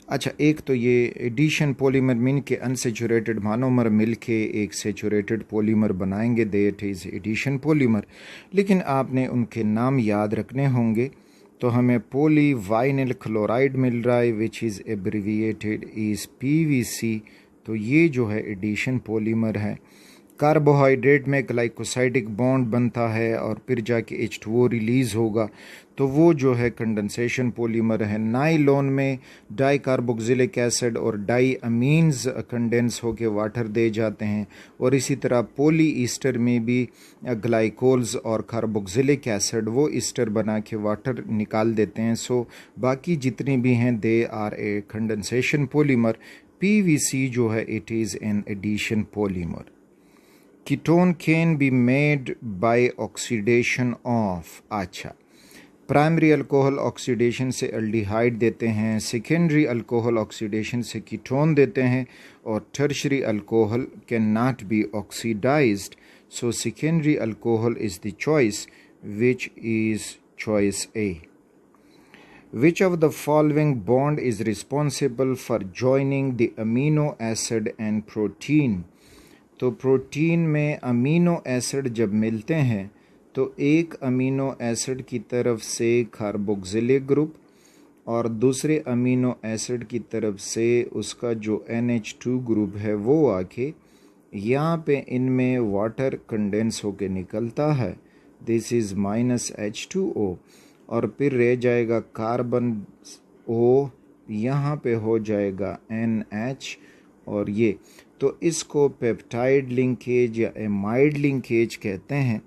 A: अच्छा, एक तो ये एडिशन पॉलीमर मीन के अनसेचुरेटेड मोनोमर मिल के एक सेचुरेटेड पॉलीमर बनाएंगे, दैट इज़ एडिशन पॉलीमर। लेकिन आपने उनके नाम याद रखने होंगे। तो हमें पॉली वाइनिल क्लोराइड मिल रहा है which is abbreviated is PVC, तो ये जो है एडिशन पॉलीमर है। कार्बोहाइड्रेट में ग्लाइकोसाइडिक बॉन्ड बनता है और फिर जाके H2O रिलीज़ होगा, तो वो जो है कंडेंसेशन पॉलीमर है। नाइलॉन में डाई कार्बोक्सिलिक एसिड और डाई अमीन्स कंडेंस होके वाटर दे जाते हैं, और इसी तरह पॉली ईस्टर में भी ग्लाइकोल्स और कार्बोक्सिलिक एसिड वो ईस्टर बना के वाटर निकाल देते हैं। सो बाकी जितनी भी हैं they are a condensation polymer. PVC जो है it is an addition polymer. Ketone can be made by oxidation of. अच्छा, प्राइमरी अल्कोहल ऑक्सीडेशन से एल्डिहाइड देते हैं, सेकेंडरी अल्कोहल ऑक्सीडेशन से कीटोन देते हैं, और tertiary alcohol can not be oxidized, so secondary alcohol is the choice which is choice A. Which of the following bond is responsible for joining the amino acid and protein? तो protein में amino acid जब मिलते हैं तो एक amino acid की तरफ से कार्बोक्सिलिक ग्रुप और दूसरे अमीनो एसिड की तरफ से उसका जो NH2 ग्रुप है वो आके यहाँ पे इनमें वाटर कंडेंस होके निकलता है, दिस इज़ -H2O, और फिर रह जाएगा कार्बन O, यहाँ पे हो जाएगा NH, और ये तो इसको पेप्टाइड लिंकेज या एमाइड लिंकेज कहते हैं।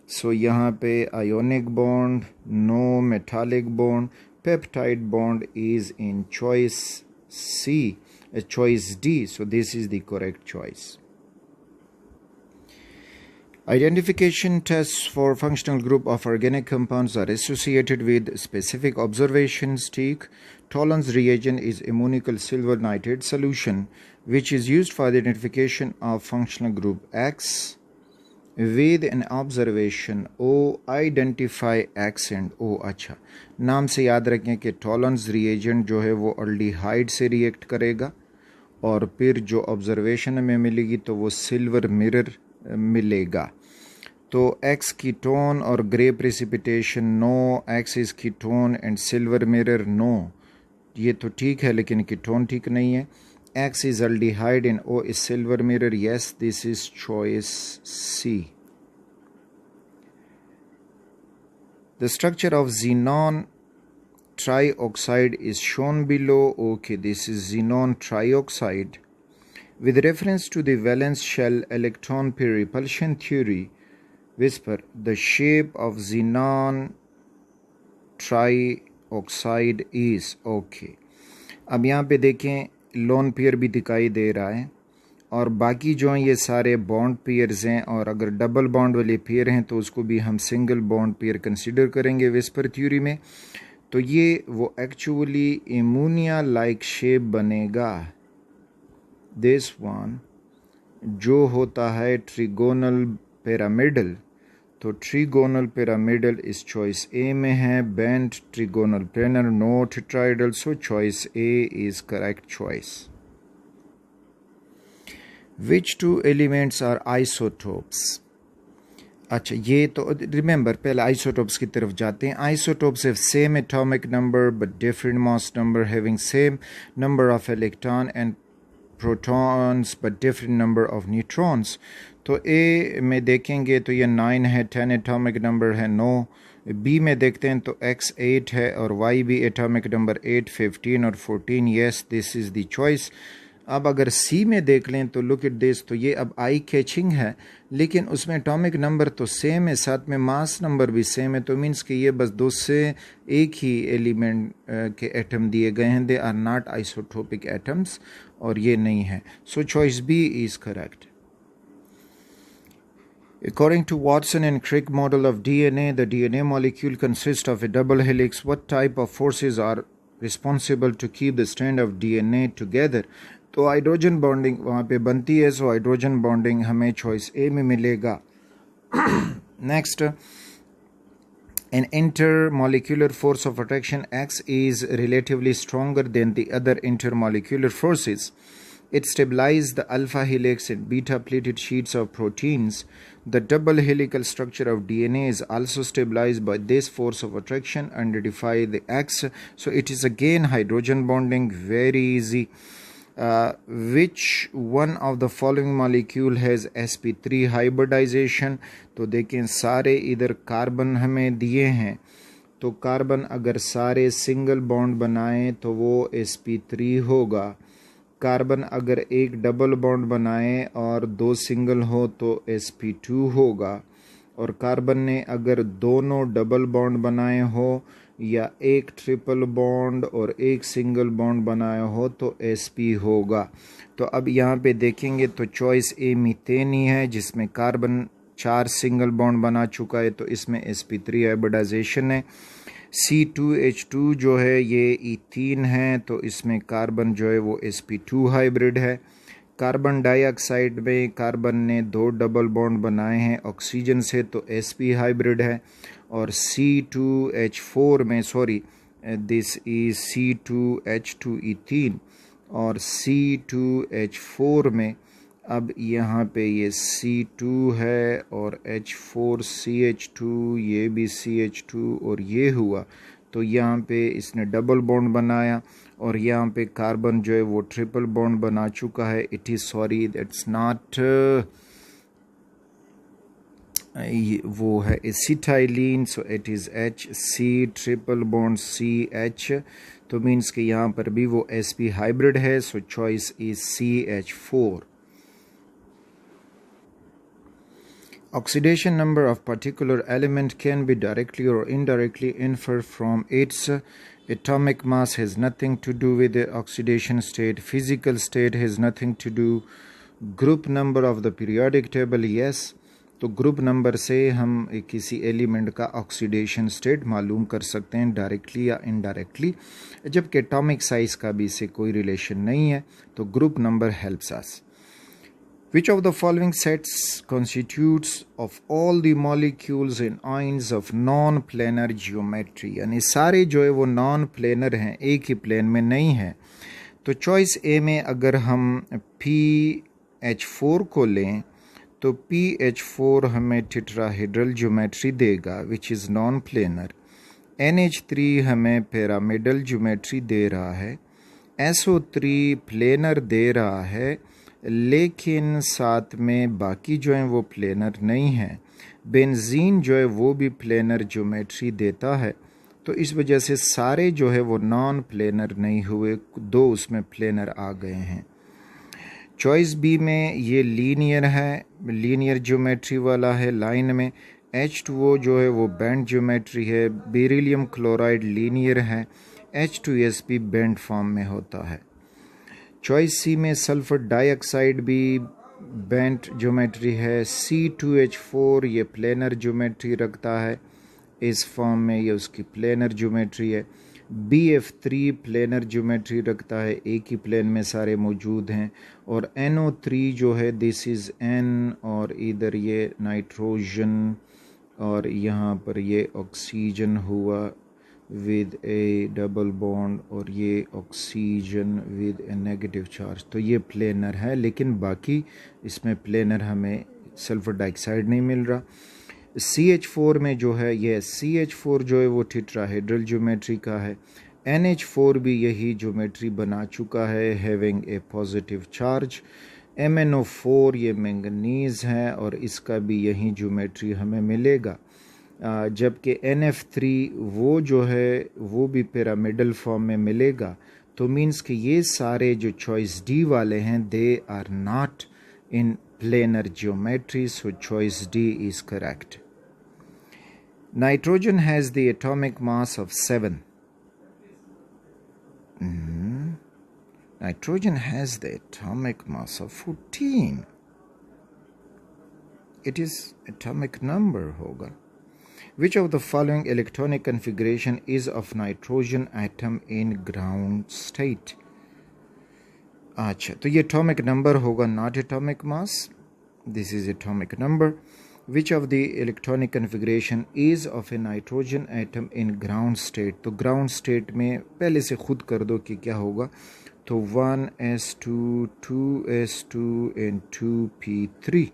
A: सो यहाँ पे ionic bond, no metallic bond, peptide bond is in choice C, choice D, so this is the correct choice. Identification tests for functional group of organic compounds are associated with specific observations. Tick. Tollens reagent is ammonical silver nitrate solution which is used for the identification of functional group X with an observation O. Identify X and O. अच्छा, नाम से याद रखें कि टॉलन्स reagent जो है वो aldehyde से रिएक्ट करेगा, और फिर जो ऑब्जर्वेशन में मिलेगी तो वो सिल्वर मिरर मिलेगा। तो X कीटोन और grey precipitation no, X is ketone and silver mirror no, ये तो ठीक है लेकिन कीटोन ठीक नहीं है। X is aldehyde and O is silver mirror. Yes, this is choice C. The structure of xenon trioxide is shown below. Okay, this is xenon trioxide. With reference to the valence shell electron pair repulsion theory, whisper the shape of xenon trioxide is. Okay, अब यहाँ पे देखें lone pair भी दिखाई दे रहा है, और बाकी जो हैं ये सारे बॉन्ड पेयर्स हैं, और अगर डबल बॉन्ड वाले पेयर हैं तो उसको भी हम सिंगल बॉन्ड पेयर कंसिडर करेंगे विस्पर थ्योरी में। तो ये वो एक्चुअली एमोनिया लाइक शेप बनेगा, दिस वन जो होता है ट्रिगोनल पिरामिडल। तो ट्रिगोनल पिरामिडल इस चॉइस ए में है, bent trigonal planar no tetrahedral, so choice A is correct choice. Which two elements are isotopes. अच्छा, ये तो रिमेंबर पहले आइसोटोप्स की तरफ जाते हैं। Isotopes have same atomic number but different mass number, having same number of electron and protons but different number of neutrons. तो ए में देखेंगे तो ये 9 है, 10 एटॉमिक नंबर है, 9। बी में देखते हैं तो X 8 है और Y भी एटॉमिक नंबर 8, 15 और 14। Yes, this is the choice. अब अगर सी में देख लें तो लुक एट दिस, तो ये अब आई कैचिंग है लेकिन उसमें एटॉमिक नंबर तो सेम है, साथ में मास नंबर भी सेम है, तो मीन्स कि ये बस दो से एक ही एलिमेंट के एटम दिए गए हैं, they are not isotopic atoms, और ये नहीं है। So choice B is correct. According to Watson and Crick model of DNA, the DNA molecule consists of a double helix. What type of forces are responsible to keep the strand of DNA together? तो hydrogen bonding वहाँ पे बनती है, so hydrogen bonding हमें choice A में मिलेगा. Next, an intermolecular force of attraction X is relatively stronger than the other intermolecular forces. It stabilizes the alpha helix and beta plated sheets of proteins. The double helical structure of DNA is also stabilized by this force of attraction. Identify the X. So it is again hydrogen bonding, very easy. Which one of the following molecule has sp3 hybridization? तो देखें सारे इधर carbon हमें दिए हैं, तो carbon अगर सारे सिंगल बॉन्ड बनाएं तो वो sp3 होगा. कार्बन अगर एक डबल बॉन्ड बनाए और दो सिंगल हो तो sp2 होगा. और कार्बन ने अगर दोनों डबल बॉन्ड बनाए हो या एक ट्रिपल बॉन्ड और एक सिंगल बॉन्ड बनाया हो तो sp होगा. तो अब यहाँ पे देखेंगे तो चॉइस ए मीथेन ही है, जिसमें कार्बन 4 सिंगल बॉन्ड बना चुका है, तो इसमें sp3 हाइब्रिडाइजेशन है. C2H2 जो है ये ईथीन है, तो इसमें कार्बन जो है वो sp2 हाइब्रिड है. कार्बन डाइऑक्साइड में कार्बन ने 2 डबल बॉन्ड बनाए हैं ऑक्सीजन से, तो sp हाइब्रिड है. और C2H4 में दिस इज C2H2 ईथीन, और C2H4 में अब यहाँ पे ये C2 है और H4CH2, ये भी CH2 और ये हुआ, तो यहाँ पे इसने डबल बॉन्ड बनाया और यहाँ पे कार्बन जो है वो ट्रिपल बॉन्ड बना चुका है. इट इज़ दैट्स नॉट वो है acetylene, so it is HC triple bond CH, तो मीन्स कि यहाँ पर भी वो sp हाइब्रिड है, so choice is CH4. Oxidation number of particular element can be directly or indirectly inferred from its atomic mass. Has nothing to do with the oxidation state. Physical state has nothing to do. Group number of the periodic table, yes. तो group number से हम किसी element का oxidation state मालूम कर सकते हैं directly या इनडायरेक्टली, जबकि एटॉमिक साइज का भी इससे कोई रिलेशन नहीं है, तो group number helps us. Which of the following sets constitutes of all the molecules in ions of non-planar geometry? यानी सारे जो है वो नॉन प्लेनर हैं, एक ही प्लेन में नहीं है. तो चॉइस ए में अगर हम PH4 को लें तो PH4 हमें टेट्राहेड्रल ज्योमेट्री देगा which is non planar. NH3 हमें पिरामिडल ज्योमेट्री दे रहा है. SO3 प्लेनर दे रहा है, लेकिन साथ में बाकी जो हैं वो प्लेनर नहीं है. बेंजीन जो है वो भी प्लेनर ज्योमेट्री देता है, तो इस वजह से सारे जो है वो नॉन प्लेनर नहीं हुए, 2 उसमें प्लेनर आ गए हैं. चॉइस बी में ये लीनियर है, लीनियर ज्योमेट्री वाला है. लाइन में H2O जो है वो बैंड ज्योमेट्री है. बेरिलियम क्लोराइड लीनियर है. H2SP बैंड फॉर्म में होता है. चॉइस सी में सल्फर डाइऑक्साइड भी बैंड ज्योमेट्री है. C2H4 ये प्लेनर ज्योमेट्री रखता है, इस फॉर्म में ये उसकी प्लेनर ज्योमेट्री है. BF3 प्लेनर ज्योमेट्री रखता है, एक ही प्लेन में सारे मौजूद हैं. और NO3 जो है दिस इज़ N, और इधर ये नाइट्रोजन और यहाँ पर ये ऑक्सीजन हुआ विद ए डबल बॉन्ड, और ये oxygen with A negative charge, तो ये प्लेनर है. लेकिन बाकी इसमें प्लेनर हमें सल्फर डाइऑक्साइड नहीं मिल रहा. CH4 में जो है ये CH4 जो है वो टेट्राहेड्रल ज्योमेट्री का है. NH4 भी यही ज्योमेट्री बना चुका है, having a positive charge. MnO4 ये मैंगनीज है और इसका भी यही ज्योमेट्री हमें मिलेगा. जबकि NF3 वो जो है वो भी पिरामिडल फॉर्म में मिलेगा. तो मीन्स कि ये सारे जो चॉइस डी वाले हैं they are not in planar geometry, so choice D is correct. Nitrogen has the atomic mass of 7. Nitrogen has the atomic mass of 14. It is atomic number होगा। Which of the following electronic configuration is of nitrogen atom in ground state. अच्छा, तो ये atomic number होगा, not atomic mass. This is atomic number. Which of the electronic configuration is of a nitrogen atom in ground state. तो ground state में पहले से खुद कर दो कि क्या होगा। तो 1s2 2s2 एंड 2p3।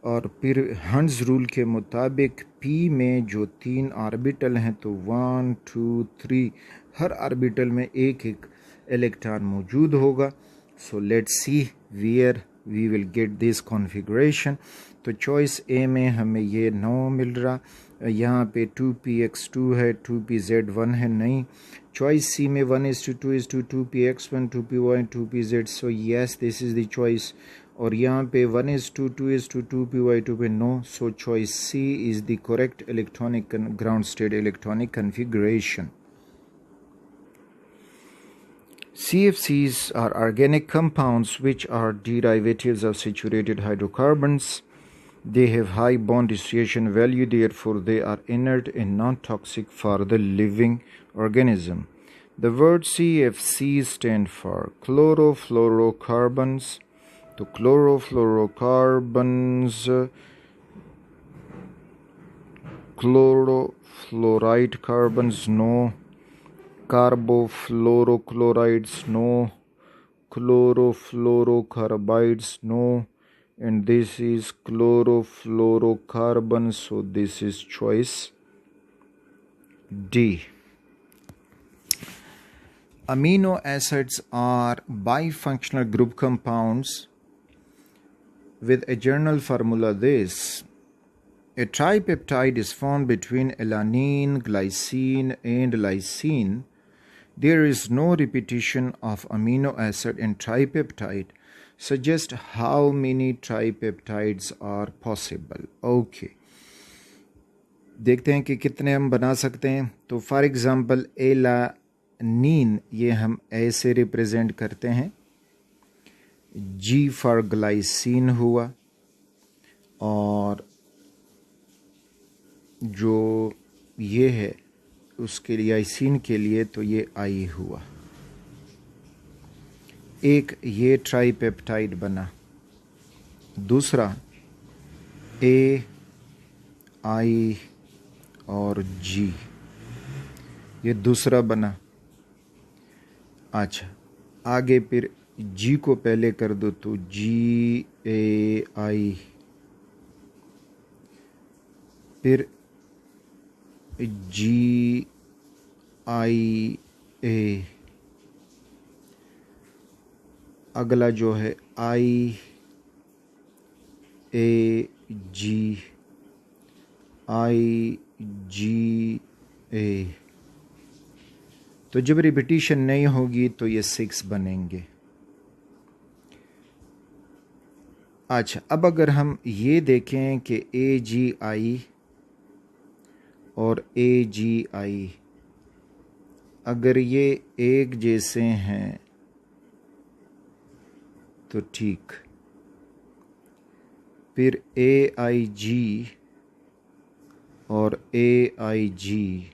A: और फिर हंस रूल के मुताबिक p में जो 3 ऑर्बिटल हैं तो 1 2 3 हर ऑर्बिटल में एक एक इलेक्ट्रॉन मौजूद होगा। So let's see where we will get this configuration. तो चॉइस ए में हमें ये 9 मिल रहा, यहाँ पे 2px2 है, 2pz1 है, नहीं। चॉइस सी में 1:2:2 2px1 2py 2pz। So yes, this is the choice. और यहाँ पे 1:2 2:2 2py 2p no. So choice C is the correct electronic ground state electronic configuration. CFCs are organic compounds which are derivatives of saturated hydrocarbons. They have high bond dissociation value, therefore they are inert and non-toxic for the living organism. The word CFC stand for chlorofluorocarbons. तो chlorofluorocarbons, chlorofluoride carbons, no. Carbofluorochlorides, no. Chlorofluorocarbides, no. And this is chlorofluorocarbons, so this is choice D. Amino acids are bifunctional group compounds with a general formula this. A tripeptide is formed between alanine, glycine and lysine. There is no repetition of amino acid in tripeptide. Suggest how many tripeptides are possible. Okay. देखते हैं कि कितने हम बना सकते हैं। तो for example alanine, ये हम ए से रिप्रेजेंट करते हैं, जी फॉर ग्लाइसिन हुआ, और जो ये है उसके लिए आइसिन के लिए तो ये आई हुआ। एक ये ट्राइपेप्टाइड बना, दूसरा ए आई और जी, ये दूसरा बना। अच्छा, आगे फिर जी को पहले कर दो तो जी ए आई, फिर जी आई ए, अगला जो है आई ए जी, आई जी ए। तो जब रिपीटिशन नहीं होगी तो ये 6 बनेंगे। अच्छा, अब अगर हम ये देखें कि ए जी आई और ए जी आई अगर ये एक जैसे हैं तो ठीक, फिर ए आई जी और ए आई जी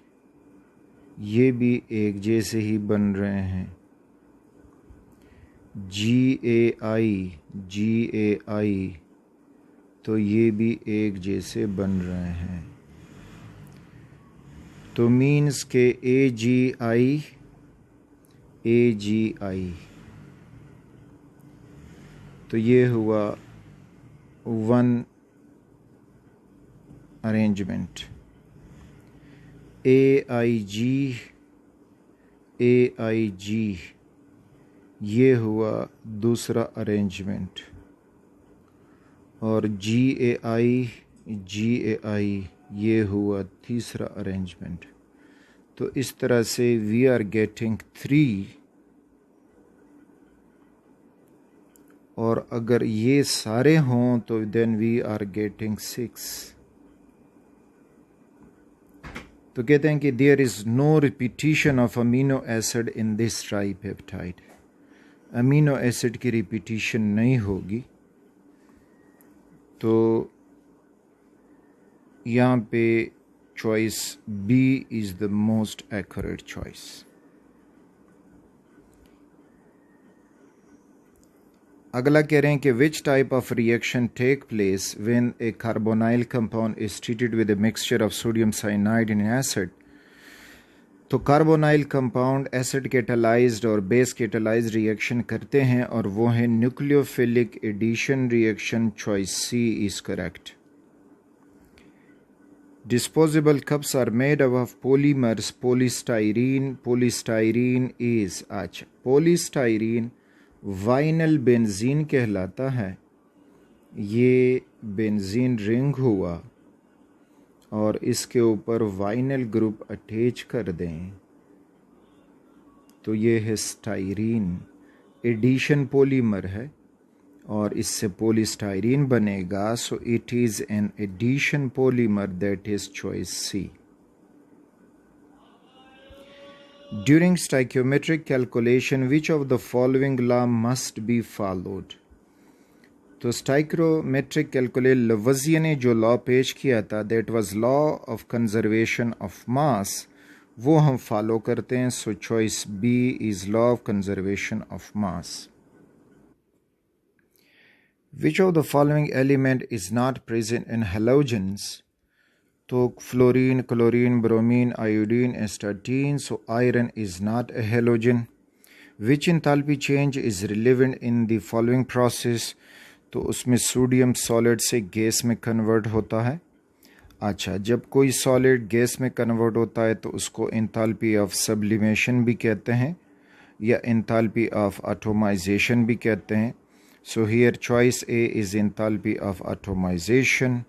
A: ये भी एक जैसे ही बन रहे हैं, जी ए आई तो ये भी एक जैसे बन रहे हैं। तो मीन्स के ए जी आई तो ये हुआ 1 अरेंजमेंट। ए आई जी ये हुआ दूसरा अरेंजमेंट, और जी ए आई ये हुआ तीसरा अरेंजमेंट। तो इस तरह से वी आर गेटिंग 3, और अगर ये सारे हों तो देन वी आर गेटिंग 6। तो कहते हैं कि there is no repetition of amino acid in this tripeptide. Amino acid की रिपीटिशन नहीं होगी। तो यहाँ पे choice B is the most accurate choice. अगला कह रहे हैं कि which type of reaction take place when a carbonyl compound is treated with a mixture of sodium cyanide in acid. तो कार्बोनाइल कंपाउंड एसिड कैटालाइज्ड और base catalyzed reaction करते हैं और वो है nucleophilic addition reaction. Choice C is correct. Disposable cups are made of polymers polystyrene. Polystyrene is अच्छा polystyrene vinyl benzene कहलाता है। ये बेंजीन रिंग हुआ और इसके ऊपर वाइनल ग्रुप अटैच कर दें तो ये है स्टाइरीन। एडिशन पॉलीमर है और इससे पॉलीस्टाइरीन बनेगा। So it is an addition polymer, that is choice C. During stoichiometric calculation which of the following law must be followed. तो स्टाइक्रोमेट्रिक कैलकुलेट लवजिया ने जो लॉ पेश किया था that was law of conservation of mass, वो हम follow करते हैं। So choice B is law of conservation of mass. Which of the following element is not present in halogens. तो fluorine, chlorine, bromine, iodine, astatine. So iron is not a halogen. Which enthalpy change is relevant in the following process. तो उसमें sodium solid से gas में convert होता है। अच्छा, जब कोई सॉलिड गैस में कन्वर्ट होता है तो उसको एंथैल्पी ऑफ सब्लिमेशन भी कहते हैं या एंथैल्पी ऑफ एटोमाइजेशन भी कहते हैं। So here choice A is enthalpy of atomization.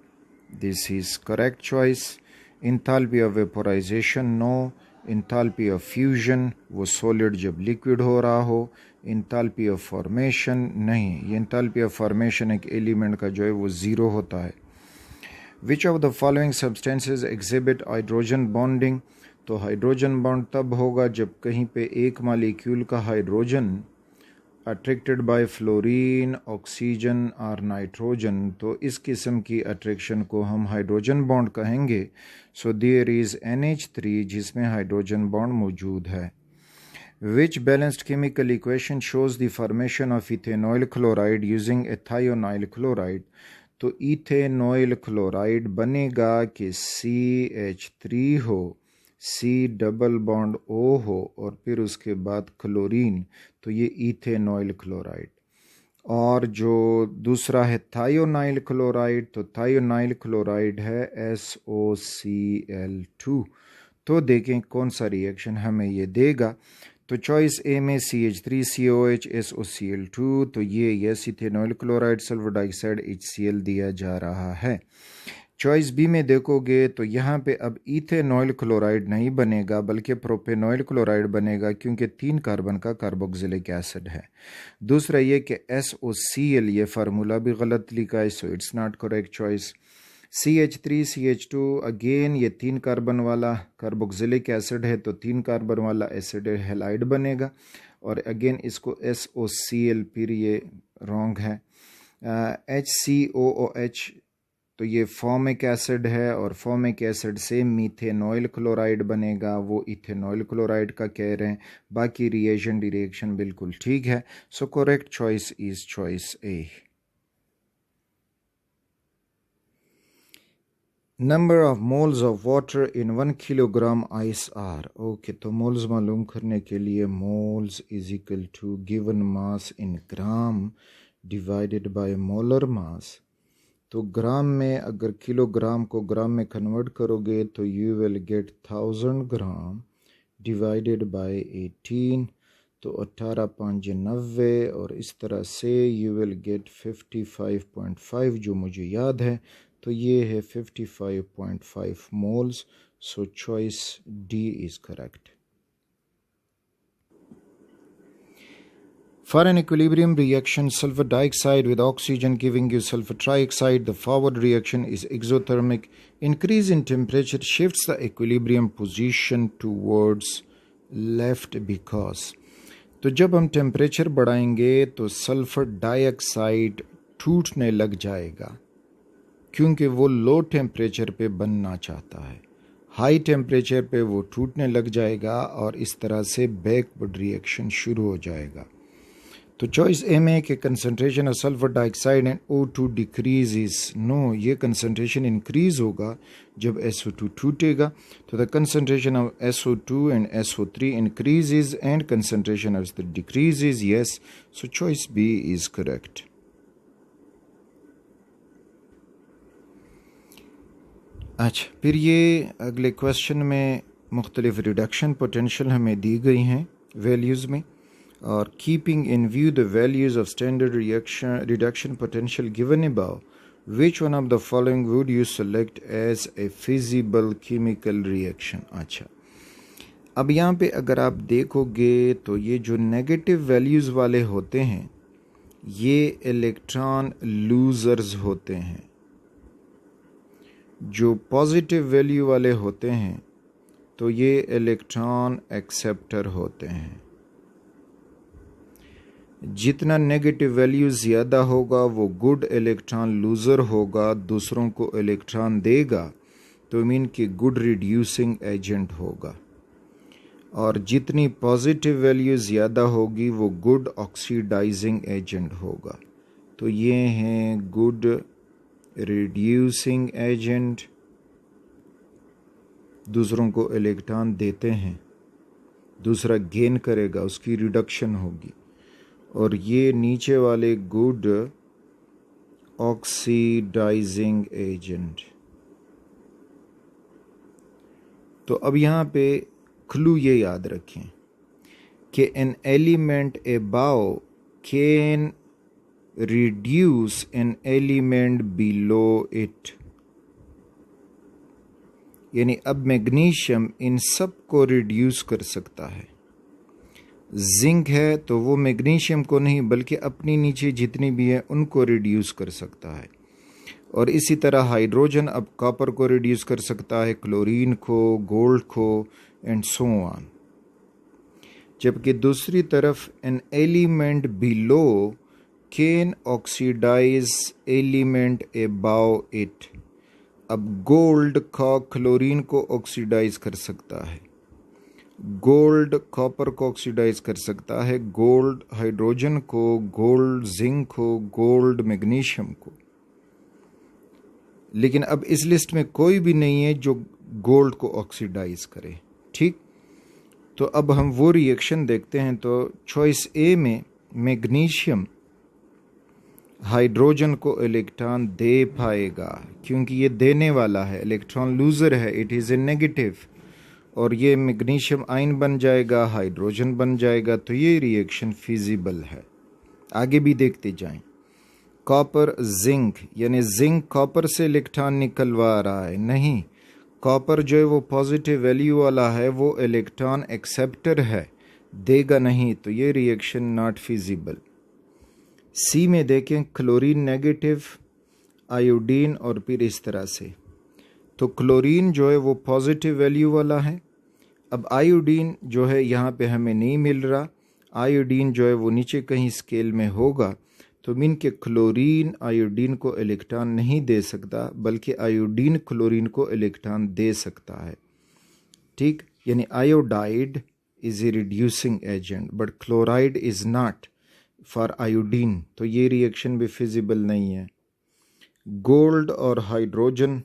A: This is correct choice. Enthalpy of vaporization no. Enthalpy of fusion वो सॉलिड जब लिक्विड हो रहा हो। एंथैल्पी ऑफ फॉर्मेशन नहीं, ये एंथैल्पी ऑफ फॉर्मेशन एक एलिमेंट का जो है वो ज़ीरो होता है। Which of the following substances exhibit hydrogen bonding. तो हाइड्रोजन बॉन्ड तब होगा जब कहीं पे एक मालिक्यूल का hydrogen attracted by fluorine, oxygen और नाइट्रोजन। तो इस किस्म की अट्रैक्शन को हम हाइड्रोजन बॉन्ड कहेंगे। सो देयर इज़ NH3 जिसमें हाइड्रोजन बॉन्ड मौजूद है। Which balanced chemical equation shows the formation of ethanoyl chloride using ethionyl chloride। तो इथेनॉइल क्लोराइड बनेगा कि CH3 हो, C डबल बॉन्ड O हो और फिर उसके बाद क्लोरीन, तो ये इथेनॉइल क्लोराइड। और जो दूसरा है थायोनाइल क्लोराइड, तो थायोनाइल क्लोराइड है SOCl2। तो देखें कौन सा रिएक्शन हमें ये देगा। तो चॉइस ए में CH3COH SOCl2, तो ये yes ethanoyl chloride sulphur dioxide HCl दिया जा रहा है। चॉइस बी में देखोगे तो यहाँ पे अब इथेनॉइल क्लोराइड नहीं बनेगा बल्कि प्रोपेनॉइल क्लोराइड बनेगा क्योंकि 3 कार्बन का कार्बोक्सिलिक एसिड है। दूसरा ये कि SOCl ये फार्मूला भी गलत लिखा है, so it's not correct choice. CH3CH2 again ये 3 कार्बन वाला कार्बोक्सिलिक एसिड है, तो 3 कार्बन वाला एसिड हैलाइड बनेगा और अगेन इसको SOCl फिर ये रॉन्ग है। HCOOH तो ये फॉर्मिक एसिड है और फॉर्मिक एसिड से मीथेनॉइल क्लोराइड बनेगा, वो इथेनॉइल क्लोराइड का कह रहे हैं। बाकी रिएजेंट रिएक्शन बिल्कुल ठीक है। So correct choice is choice A. Number of moles of water in 1 kilogram ice are. Okay, तो मोल्स मालूम करने के लिए moles is equal to given mass in gram divided by molar mass. तो gram में अगर किलोग्राम को ग्राम में कन्वर्ट करोगे तो you will gate 1000 gram divided bye 18, तो 18 5 90 और इस तरह से यू विल गेट 55.5 जो मुझे याद है, तो ये है 55.5 moles. So choice D is correct. For an equilibrium reaction, sulfur dioxide with oxygen giving you sulfur trioxide, the forward reaction is exothermic. Increase in temperature shifts the equilibrium position towards left because। तो जब हम temperature बढ़ाएंगे तो sulphur dioxide टूटने लग जाएगा। क्योंकि वो लो टेम्परेचर पे बनना चाहता है। हाई टेम्परेचर पे वो टूटने लग जाएगा और इस तरह से बैकवर्ड रिएक्शन शुरू हो जाएगा। तो चॉइस ए में कि concentration of sulphur dioxide and O2 decreases, no, ये कंसंट्रेशन इंक्रीज होगा जब SO2 टूटेगा। तो the concentration of SO2 and SO3 increases and concentration of the decreases, yes, so choice B is correct. अच्छा, फिर ये अगले क्वेश्चन में मुख्तलिफ रिडक्शन पोटेंशियल हमें दी गई हैं वैल्यूज़ में, और keeping in view the values of standard reduction potential given above, which one of the following would you select as a feasible chemical reaction. अच्छा, अब यहाँ पे अगर आप देखोगे तो ये जो नेगेटिव वैल्यूज़ वाले होते हैं ये इलेक्ट्रॉन लूजर्स होते हैं, जो पॉजिटिव वैल्यू वाले होते हैं तो ये इलेक्ट्रॉन एक्सेप्टर होते हैं। जितना नेगेटिव वैल्यू ज़्यादा होगा वो गुड इलेक्ट्रॉन लूज़र होगा, दूसरों को इलेक्ट्रॉन देगा, तो मीन कि गुड रिड्यूसिंग एजेंट होगा। और जितनी पॉजिटिव वैल्यू ज़्यादा होगी वो गुड ऑक्सीडाइजिंग एजेंट होगा। तो ये हैं गुड रिड्यूसिंग एजेंट, दूसरों को इलेक्ट्रॉन देते हैं, दूसरा गेन करेगा, उसकी रिडक्शन होगी। और ये नीचे वाले गुड ऑक्सीडाइजिंग एजेंट। तो अब यहाँ पे क्लू ये याद रखें कि an element above can reduce an element below it, यानी अब मैग्नीशियम इन सब को रिड्यूस कर सकता है। जिंक है तो वो मैग्नीशियम को नहीं बल्कि अपनी नीचे जितनी भी है उनको रिड्यूस कर सकता है। और इसी तरह हाइड्रोजन अब कॉपर को रिड्यूस कर सकता है, क्लोरीन को, गोल्ड को, एंड सो ऑन। जबकि दूसरी तरफ an element below can oxidize element above it, अब गोल्ड का क्लोरीन को ऑक्सीडाइज कर सकता है, गोल्ड कॉपर को ऑक्सीडाइज कर सकता है, गोल्ड हाइड्रोजन को, गोल्ड जिंक को, गोल्ड मैग्नीशियम को। लेकिन अब इस लिस्ट में कोई भी नहीं है जो गोल्ड को ऑक्सीडाइज करे। ठीक, तो अब हम वो रिएक्शन देखते हैं। तो चॉइस ए में मैग्नीशियम हाइड्रोजन को इलेक्ट्रॉन दे पाएगा क्योंकि ये देने वाला है, इलेक्ट्रॉन लूजर है, इट इज़ ए नेगेटिव, और ये मैग्नीशियम आयन बन जाएगा, हाइड्रोजन बन जाएगा। तो ये रिएक्शन फिजिबल है। आगे भी देखते जाएं। कॉपर जिंक, यानी जिंक कॉपर से इलेक्ट्रॉन निकलवा रहा है, नहीं, कॉपर जो है वो पॉजिटिव वैल्यू वाला है, वो इलेक्ट्रॉन एक्सेप्टर है, देगा नहीं। तो ये रिएक्शन नॉट फिजिबल। सी में देखें, क्लोरीन नेगेटिव, आयोडीन, और फिर इस तरह से। तो क्लोरीन जो है वो पॉजिटिव वैल्यू वाला है। अब आयोडीन जो है यहाँ पे हमें नहीं मिल रहा, आयोडीन जो है वो नीचे कहीं स्केल में होगा। तो मीन के क्लोरीन आयोडीन को इलेक्ट्रॉन नहीं दे सकता, बल्कि आयोडीन क्लोरीन को इलेक्ट्रॉन दे सकता है। ठीक, यानी iodide is a reducing agent but chloride is not for iodine. तो ये रिएक्शन भी फिजिबल नहीं है। गोल्ड और हाइड्रोजन,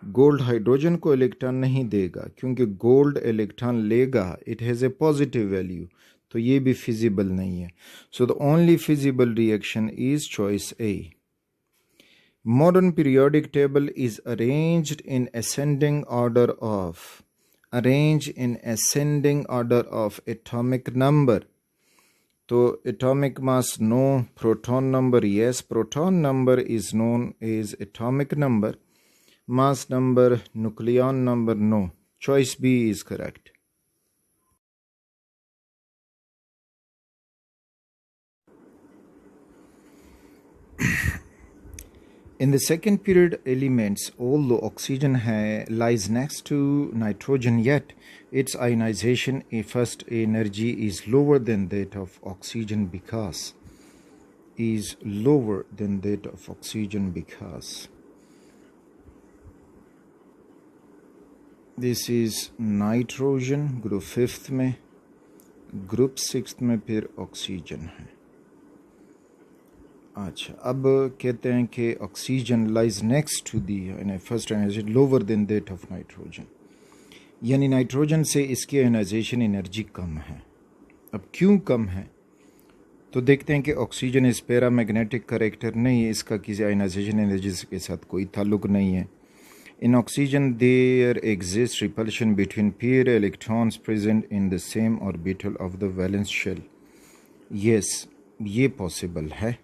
A: गोल्ड हाइड्रोजन को इलेक्ट्रॉन नहीं देगा क्योंकि गोल्ड इलेक्ट्रॉन लेगा, it has a positive value, तो ये भी फिजिबल नहीं है। So the only feasible reaction is choice A. Modern periodic table is arranged in ascending order of, arrange in ascending order of atomic number. तो atomic mass no, proton number yes, proton number is known as atomic number, mass number, nucleon number no. Choice B is correct. In the second period elements, although oxygen lies next to nitrogen, yet its ionization first energy is lower than that of oxygen because this is nitrogen group 5th में, group 6th में फिर oxygen है। अच्छा, अब कहते हैं कि oxygen lies next to the first ionization lower than that of nitrogen, यानी नाइट्रोजन से इसकी आयोनाइजेशन एनर्जी कम है। अब क्यों कम है तो देखते हैं कि ऑक्सीजन इस पैरामैग्नेटिक करेक्टर नहीं है, इसका किसी आयोनाइजेशन एनर्जी के साथ कोई ताल्लुक नहीं है। In oxygen there exist repulsion between pair electrons present in the same orbital of the valence shell. Yes, ये पॉसिबल है।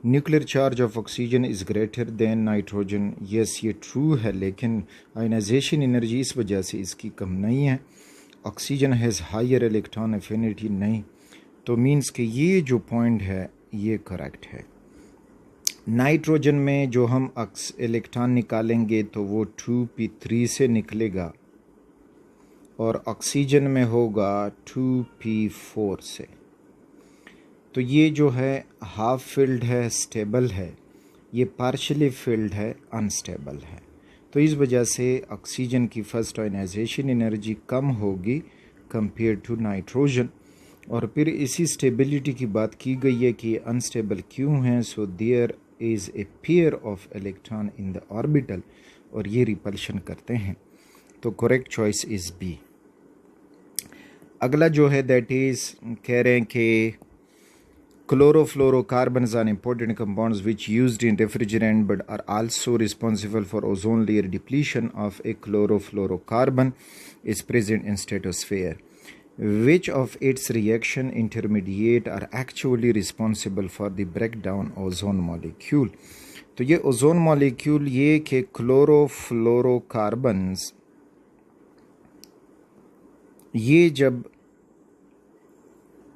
A: Nuclear charge of oxygen is greater than nitrogen. Yes, ये ट्रू है, लेकिन आयोनाइजेशन एनर्जी इस वजह से इसकी कम नहीं है। Oxygen has higher electron affinity नहीं, तो मीन्स कि ये जो पॉइंट है ये करेक्ट है। नाइट्रोजन में जो हम इलेक्ट्रॉन निकालेंगे तो वो 2p3 से निकलेगा और ऑक्सीजन में होगा 2p4 से। तो ये जो है हाफ फिल्ड है, स्टेबल है, ये पार्शली फिल्ड है, अनस्टेबल है। तो इस वजह से ऑक्सीजन की फर्स्ट आयोनाइजेशन एनर्जी कम होगी कंपेयर टू नाइट्रोजन। और फिर इसी स्टेबिलिटी की बात की गई है कि अनस्टेबल क्यों है। So there is a pair of electron in the orbital और ये रिपल्शन करते हैं। तो करेक्ट चॉइस इज़ बी। अगला जो है दैट इज़ कह रहे हैं कि chlorofluorocarbons are important compounds which used in refrigerant but are also responsible for ozone layer depletion. Of a chlorofluorocarbon is present in stratosphere. Which of its reaction intermediate are actually responsible for the breakdown ozone molecule? तो ये ozone molecule ये कि chlorofluorocarbons ये जब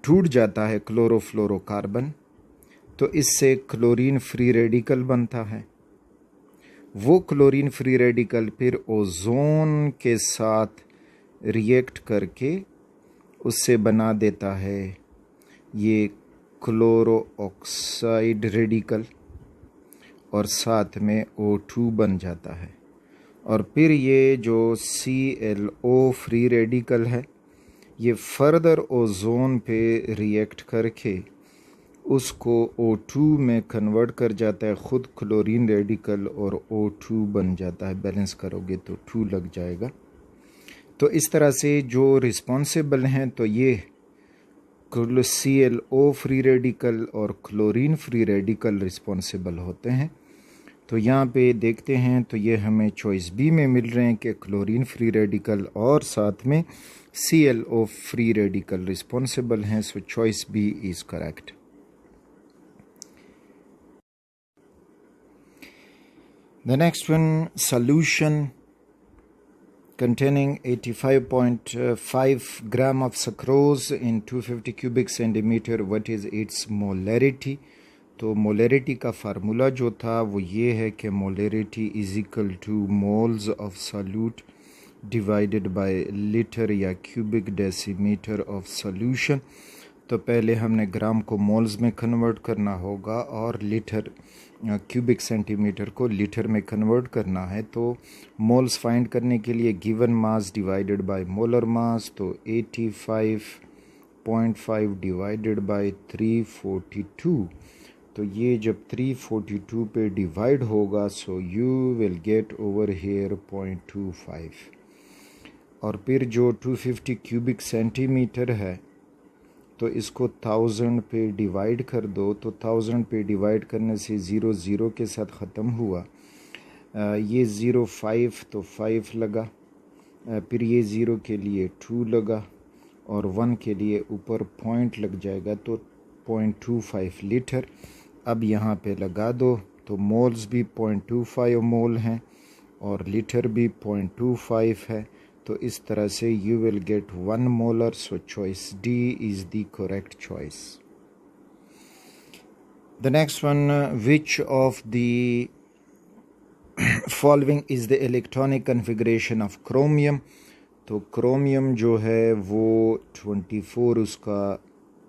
A: टूट जाता है chlorofluorocarbon तो इससे क्लोरीन फ्री रेडिकल बनता है। वो क्लोरीन फ्री रेडिकल फिर ओजोन के साथ रिएक्ट करके उससे बना देता है ये क्लोरो ऑक्साइड रेडिकल और साथ में O2 बन जाता है। और फिर ये जो ClO फ्री रेडिकल है ये फर्दर ओजोन पे रिएक्ट करके उसको O2 में कन्वर्ट कर जाता है, ख़ुद क्लोरीन रेडिकल और O2 बन जाता है। बैलेंस करोगे तो 2 लग जाएगा। तो इस तरह से जो रिस्पॉन्सिबल हैं तो ये ClO फ्री रेडिकल और क्लोरीन फ्री रेडिकल रिस्पॉन्सिबल होते हैं। तो यहाँ पे देखते हैं तो ये हमें चॉइस बी में मिल रहे हैं कि क्लोरीन फ्री रेडिकल और साथ में ClO फ्री रेडिकल रिस्पॉन्सिबल हैं। So choice B is correct. The next one, solution containing 85.5 gram of sucrose in 250 cubic centimeter. What is its molarity? तो मोलरिटी का फार्मूला जो था वो ये है कि molarity is equal two moles of solute divided by litre या cubic decimetre of solution. तो पहले हमने ग्राम को मोल्स में कन्वर्ट करना होगा और लीटर क्यूबिक सेंटीमीटर को लीटर में कन्वर्ट करना है। तो मोल्स फाइंड करने के लिए given mass divided by molar mass, तो 85.5 डिवाइडेड बाय 342। तो ये जब 342 पे डिवाइड होगा so you will get over here 0.25। और फिर जो 250 क्यूबिक सेंटीमीटर है तो इसको 1000 पे डिवाइड कर दो। तो 1000 पे डिवाइड करने से 0 0 के साथ ख़त्म हुआ। ये 0.5 तो 5 लगा, फिर ये 0 के लिए 2 लगा और 1 के लिए ऊपर पॉइंट लग जाएगा तो 0.25 लीटर। अब यहाँ पे लगा दो तो मोल्स भी 0.25 मोल हैं और लीटर भी 0.25 है। तो इस तरह से you will gate 1 molar. So choice D is the correct choice. The next one, which of the following is the electronic configuration of chromium. तो क्रोमियम जो है वो 24 उसका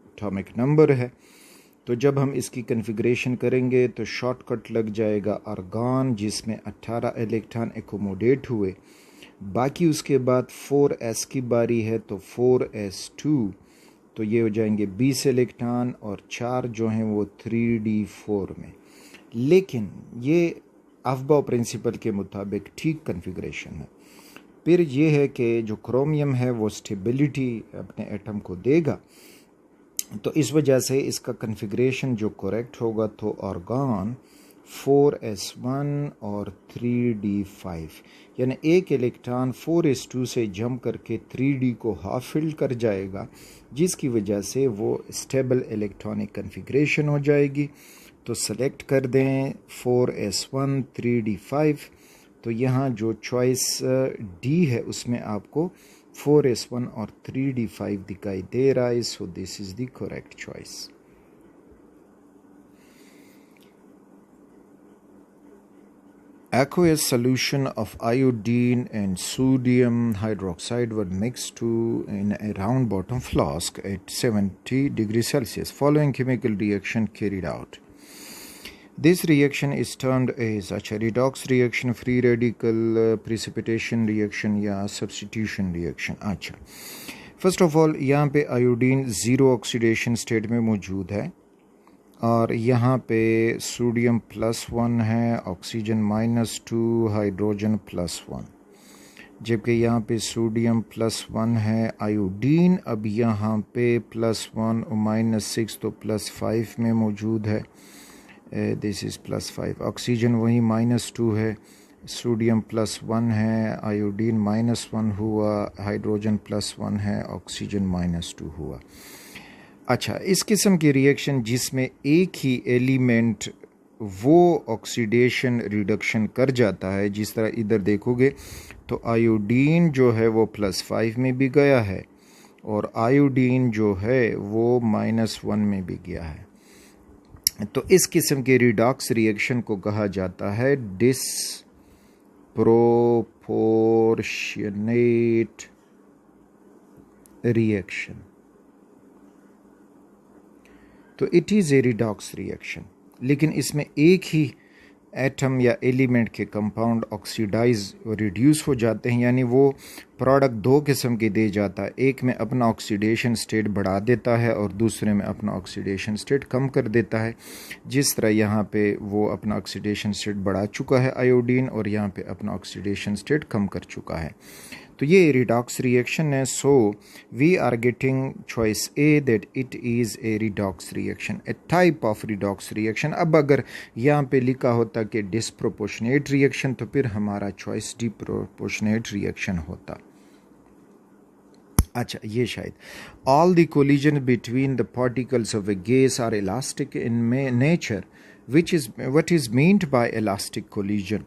A: एटॉमिक नंबर है। तो जब हम इसकी कन्फिग्रेशन करेंगे तो शॉर्टकट लग जाएगा आर्गॉन जिसमें 18 इलेक्ट्रॉन एकोमोडेट हुए। बाकी उसके बाद 4s की बारी है तो 4s2, तो ये हो जाएंगे 20 इलेक्ट्रॉन और 4 जो हैं वो 3d4 में। लेकिन ये अफबाउ प्रिंसिपल के मुताबिक ठीक कन्फिग्रेशन है। फिर ये है कि जो क्रोमियम है वो स्टेबिलिटी अपने एटम को देगा, तो इस वजह से इसका कन्फिग्रेशन जो करेक्ट होगा तो आर्गन 4s1 और 3d5, यानी एक इलेक्ट्रॉन 4s2 से जंप करके 3d को हाफ फिल कर जाएगा, जिसकी वजह से वो स्टेबल इलेक्ट्रॉनिक कन्फिग्रेशन हो जाएगी। तो सेलेक्ट कर दें 4s1 3d5, तो यहाँ जो चॉइस डी है उसमें आपको 4s1 और 3d5 दिखाई दे रहा है, सो this is the correct choice. Aqueous solution of iodine and sodium hydroxide were mixed in a round bottom flask at 70 degrees Celsius. Following chemical reaction carried out. This reaction is termed as a redox reaction, free radical precipitation reaction या substitution reaction. अच्छा, first of all यहाँ पे iodine zero oxidation state में मौजूद है और यहाँ पे सोडियम +1 है, ऑक्सीजन -2, हाइड्रोजन +1, जबकि यहाँ पे सोडियम +1 है, आयोडीन अब यहाँ पे +1 और -6 तो +5 में मौजूद है, दिस इज़ +5, ऑक्सीजन वही -2 है, सोडियम +1 है, आयोडीन -1 हुआ, हाइड्रोजन +1 है, ऑक्सीजन -2 हुआ। अच्छा, इस किस्म की रिएक्शन जिसमें एक ही एलिमेंट वो ऑक्सीडेशन रिडक्शन कर जाता है, जिस तरह इधर देखोगे तो आयोडीन जो है वो +5 में भी गया है और आयोडीन जो है वो -1 में भी गया है, तो इस किस्म के रिडॉक्स रिएक्शन को कहा जाता है डिस्प्रोपोर्शनेट रिएक्शन। तो it is a redox reaction, लेकिन इसमें एक ही एटम या एलिमेंट के कंपाउंड ऑक्सीडाइज रिड्यूस हो जाते हैं, यानी वो प्रोडक्ट दो किस्म के दे जाता है, एक में अपना ऑक्सीडेशन स्टेट बढ़ा देता है और दूसरे में अपना ऑक्सीडेशन स्टेट कम कर देता है। जिस तरह यहाँ पे वो अपना ऑक्सीडेशन स्टेट बढ़ा चुका है आयोडीन और यहाँ पे अपना ऑक्सीडेशन स्टेट कम कर चुका है, तो ये रिडॉक्स रिएक्शन है। So we are getting choice A that it is a redox reaction, a type of redox reaction. अब अगर यहाँ पे लिखा होता कि डिस्प्रोपोर्शनेट रिएक्शन तो फिर हमारा चॉइस डिस्प्रोपोर्शनेट रिएक्शन होता। अच्छा, ये शायद all the collision between the particles of a gas are elastic in nature, which is what is meant by elastic collision।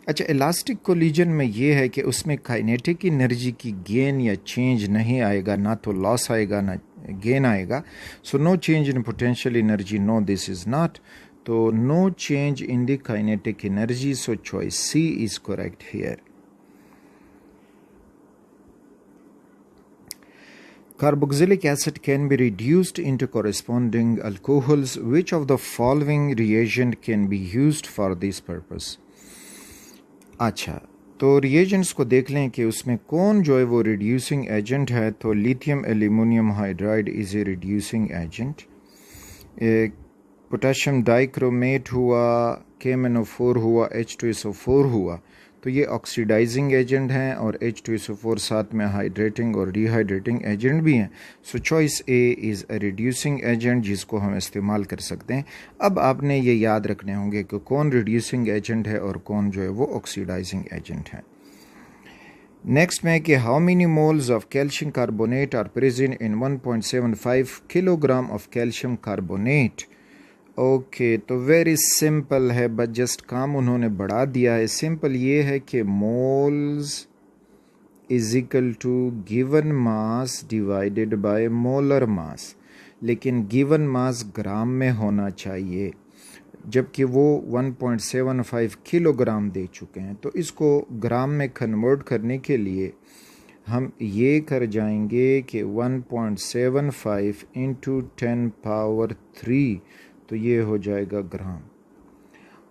A: अच्छा, इलास्टिक कोलिजन में ये है कि उसमें काइनेटिक एनर्जी की गेन या चेंज नहीं आएगा, ना तो लॉस आएगा ना गेन आएगा। So no change in potential energy, no this is not, तो no change in the kinetic energy, so choice C is correct here. Carboxylic acid can be reduced into corresponding alcohols. Which of the following reagent can be used for this purpose? अच्छा, तो reagents को देख लें कि उसमें कौन जो है वो रिड्यूसिंग एजेंट है। तो lithium aluminium hydride is a reducing agent, potassium dichromate हुआ, KMnO4 हुआ, H2SO4 हुआ, तो ये ऑक्सीडाइजिंग एजेंट हैं और H2SO4 साथ में हाइड्रेटिंग और डिहाइड्रेटिंग एजेंट भी हैं। So choice A is a reducing agent जिसको हम इस्तेमाल कर सकते हैं। अब आपने ये याद रखने होंगे कि कौन रिड्यूसिंग एजेंट है और कौन जो है वो ऑक्सीडाइजिंग एजेंट है। नेक्स्ट में कि how many moles of calcium carbonate are present in 1.75 kilogram of calcium carbonate. Okay, तो वेरी सिंपल है, बट जस्ट काम उन्होंने बढ़ा दिया है। सिंपल ये है कि moles is equal to given mass divided by molar mass, लेकिन गिवन मास ग्राम में होना चाहिए, जबकि वो 1.75 किलोग्राम दे चुके हैं। तो इसको ग्राम में कन्वर्ट करने के लिए हम ये कर जाएंगे कि 1.75 इंटू 10 पावर 3, तो ये हो जाएगा ग्राम,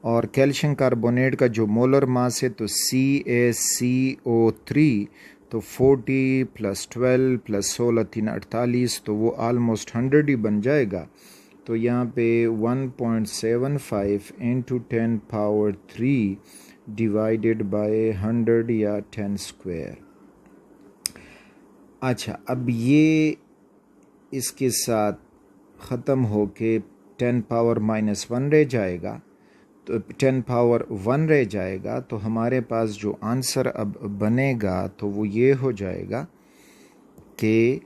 A: और कैल्शियम कार्बोनेट का जो मोलर मास है तो CaCO3, तो 40 + 12 + 16 3 48, तो वो ऑलमोस्ट 100 ही बन जाएगा। तो यहाँ पे 1.75 × 10⁻³ डिवाइडेड बाय 100 या 10 स्क्वायर। अच्छा, अब ये इसके साथ ख़त्म होके 10⁻⁻1 रह जाएगा, तो 10⁻1 रह जाएगा। तो हमारे पास जो आंसर अब बनेगा तो वो ये हो जाएगा कि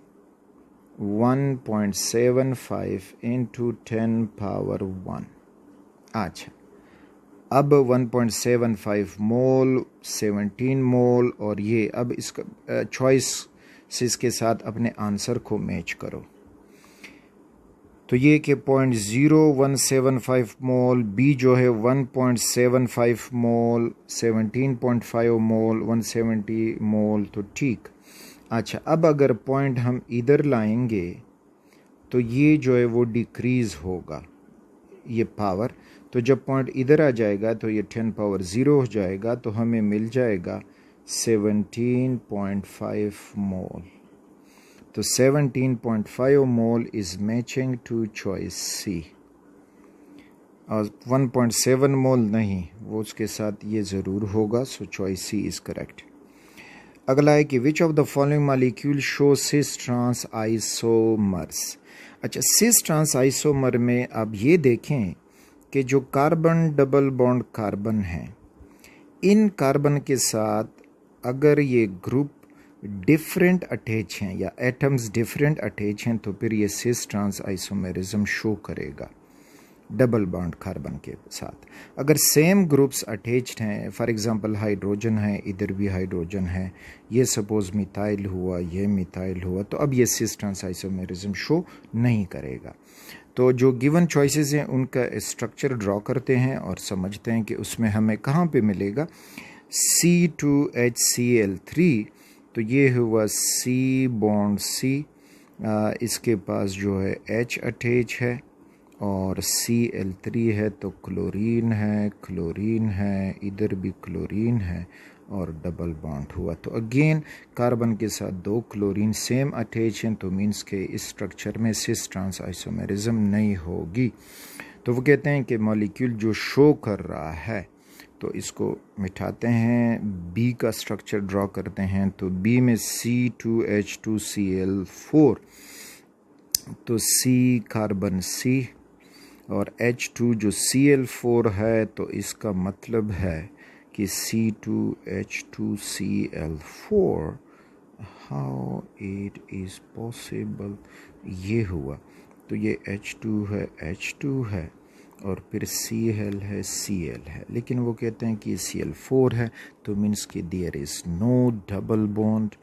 A: 1.75 × 10⁻1। अच्छा, अब 1.75 मोल, 17 मोल, और ये अब इसका चॉइस के साथ अपने आंसर को मैच करो। तो ये कि 0.0175 मोल, बी जो है 1.75 मोल, 17.5 मोल, 170 मोल, तो ठीक। अच्छा, अब अगर पॉइंट हम इधर लाएंगे तो ये जो है वो डिक्रीज़ होगा, ये पावर। तो जब पॉइंट इधर आ जाएगा तो ये 10⁻0 हो जाएगा, तो हमें मिल जाएगा 17.5 मोल। तो 17.5 मोल इज़ मैचिंग टू चॉइस सी, और 1.7 मोल नहीं, वो उसके साथ ये ज़रूर होगा। So choice C is correct. अगला है कि which of the following molecule show cis trans isomers. अच्छा, सिस ट्रांस आइसोमर में आप ये देखें कि जो कार्बन डबल बॉन्ड कार्बन है, इन कार्बन के साथ अगर ये ग्रुप डिफरेंट अटैच हैं या एटम्स डिफरेंट अटैच हैं तो फिर ये सिस ट्रांस आइसोमेरिज्म शो करेगा डबल बॉन्ड कार्बन के साथ। अगर सेम ग्रुप्स अटैच्ड हैं, फॉर एग्जांपल हाइड्रोजन है, इधर भी हाइड्रोजन है, ये सपोज मिथाइल हुआ, ये मिथाइल हुआ, तो अब ये सिस ट्रांस आइसोमेरिज्म शो नहीं करेगा। तो जो गिवन चॉइसेस हैं उनका स्ट्रक्चर ड्रॉ करते हैं और समझते हैं कि उसमें हमें कहाँ पे मिलेगा। C2HCl3, तो ये हुआ C बॉन्ड C, इसके पास जो है H अटैच है, और Cl3 है तो क्लोरीन है, इधर भी क्लोरीन है, और डबल बॉन्ड हुआ। तो अगेन कार्बन के साथ 2 क्लोरीन सेम अटैच हैं, तो मीन्स के इस स्ट्रक्चर में सिस ट्रांस आइसोमेरिज्म नहीं होगी। तो वो कहते हैं कि मॉलिक्यूल जो शो कर रहा है, तो इसको मिटाते हैं, बी का स्ट्रक्चर ड्रॉ करते हैं। तो बी में C2H2Cl4, तो C कार्बन C, और H2 जो Cl4 है, तो इसका मतलब है कि C2H2Cl4, how it is possible, ये हुआ। तो ये H2 है और फिर Cl है, Cl है, लेकिन वो कहते हैं कि Cl4 है, तो मीन्स कि there is no double bond.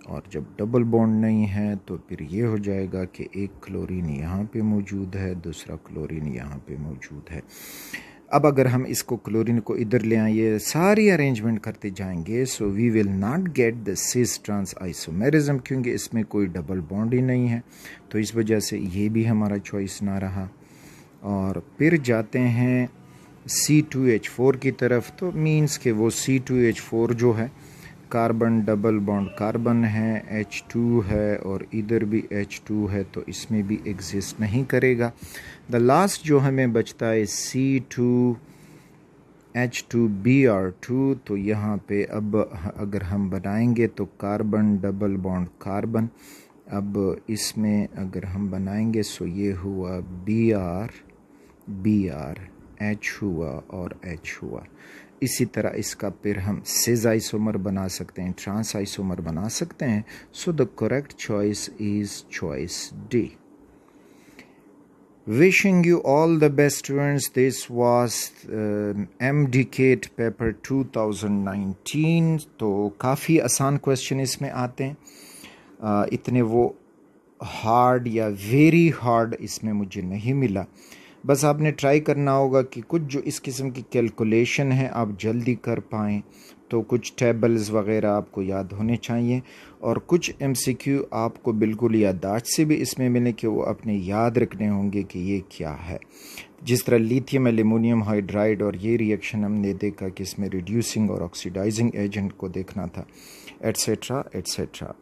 A: और जब डबल बॉन्ड नहीं है तो फिर ये हो जाएगा कि एक क्लोरीन यहाँ पे मौजूद है, दूसरा क्लोरीन यहाँ पे मौजूद है। अब अगर हम इसको क्लोरीन को इधर ले आए, सारी अरेंजमेंट करते जाएंगे, so we will not get the cis trans isomerism, क्योंकि इसमें कोई डबल बॉन्ड ही नहीं है। तो इस वजह से ये भी हमारा चॉइस ना रहा। और फिर जाते हैं C2H4 की तरफ, तो मीन्स के वो C2H4 जो है कार्बन डबल बॉन्ड कार्बन है, H2 है, और इधर भी H2 है, तो इसमें भी एग्जिस्ट नहीं करेगा। द लास्ट जो हमें बचता है C2H2Br2, तो यहाँ पे अब अगर हम बनाएंगे तो कार्बन डबल बॉन्ड कार्बन, अब इसमें अगर हम बनाएंगे सो ये हुआ Br, H हुआ और H हुआ। इसी तरह इसका फिर हम सिस आइसोमर बना सकते हैं, ट्रांस आइसोमर बना सकते हैं। सो the correct choice is choice D. Wishing you all the best, students. This was MDCAT paper 2019। तो काफ़ी आसान क्वेश्चन इसमें आते हैं, इतने वो हार्ड या वेरी हार्ड इसमें मुझे नहीं मिला। बस आपने ट्राई करना होगा कि कुछ जो इस किस्म की कैलकुलेशन है आप जल्दी कर पाएँ। तो कुछ टेबल्स वग़ैरह आपको याद होने चाहिए और कुछ MCQ आपको बिल्कुल याददाश्त से भी इसमें मिले कि वो अपने याद रखने होंगे कि ये क्या है। जिस तरह लिथियम एल्युमिनियम हाइड्राइड और ये रिएक्शन हमने देखा कि इसमें रिड्यूसिंग और ऑक्सीडाइजिंग एजेंट को देखना था, एट्सेट्रा एट्सेट्रा।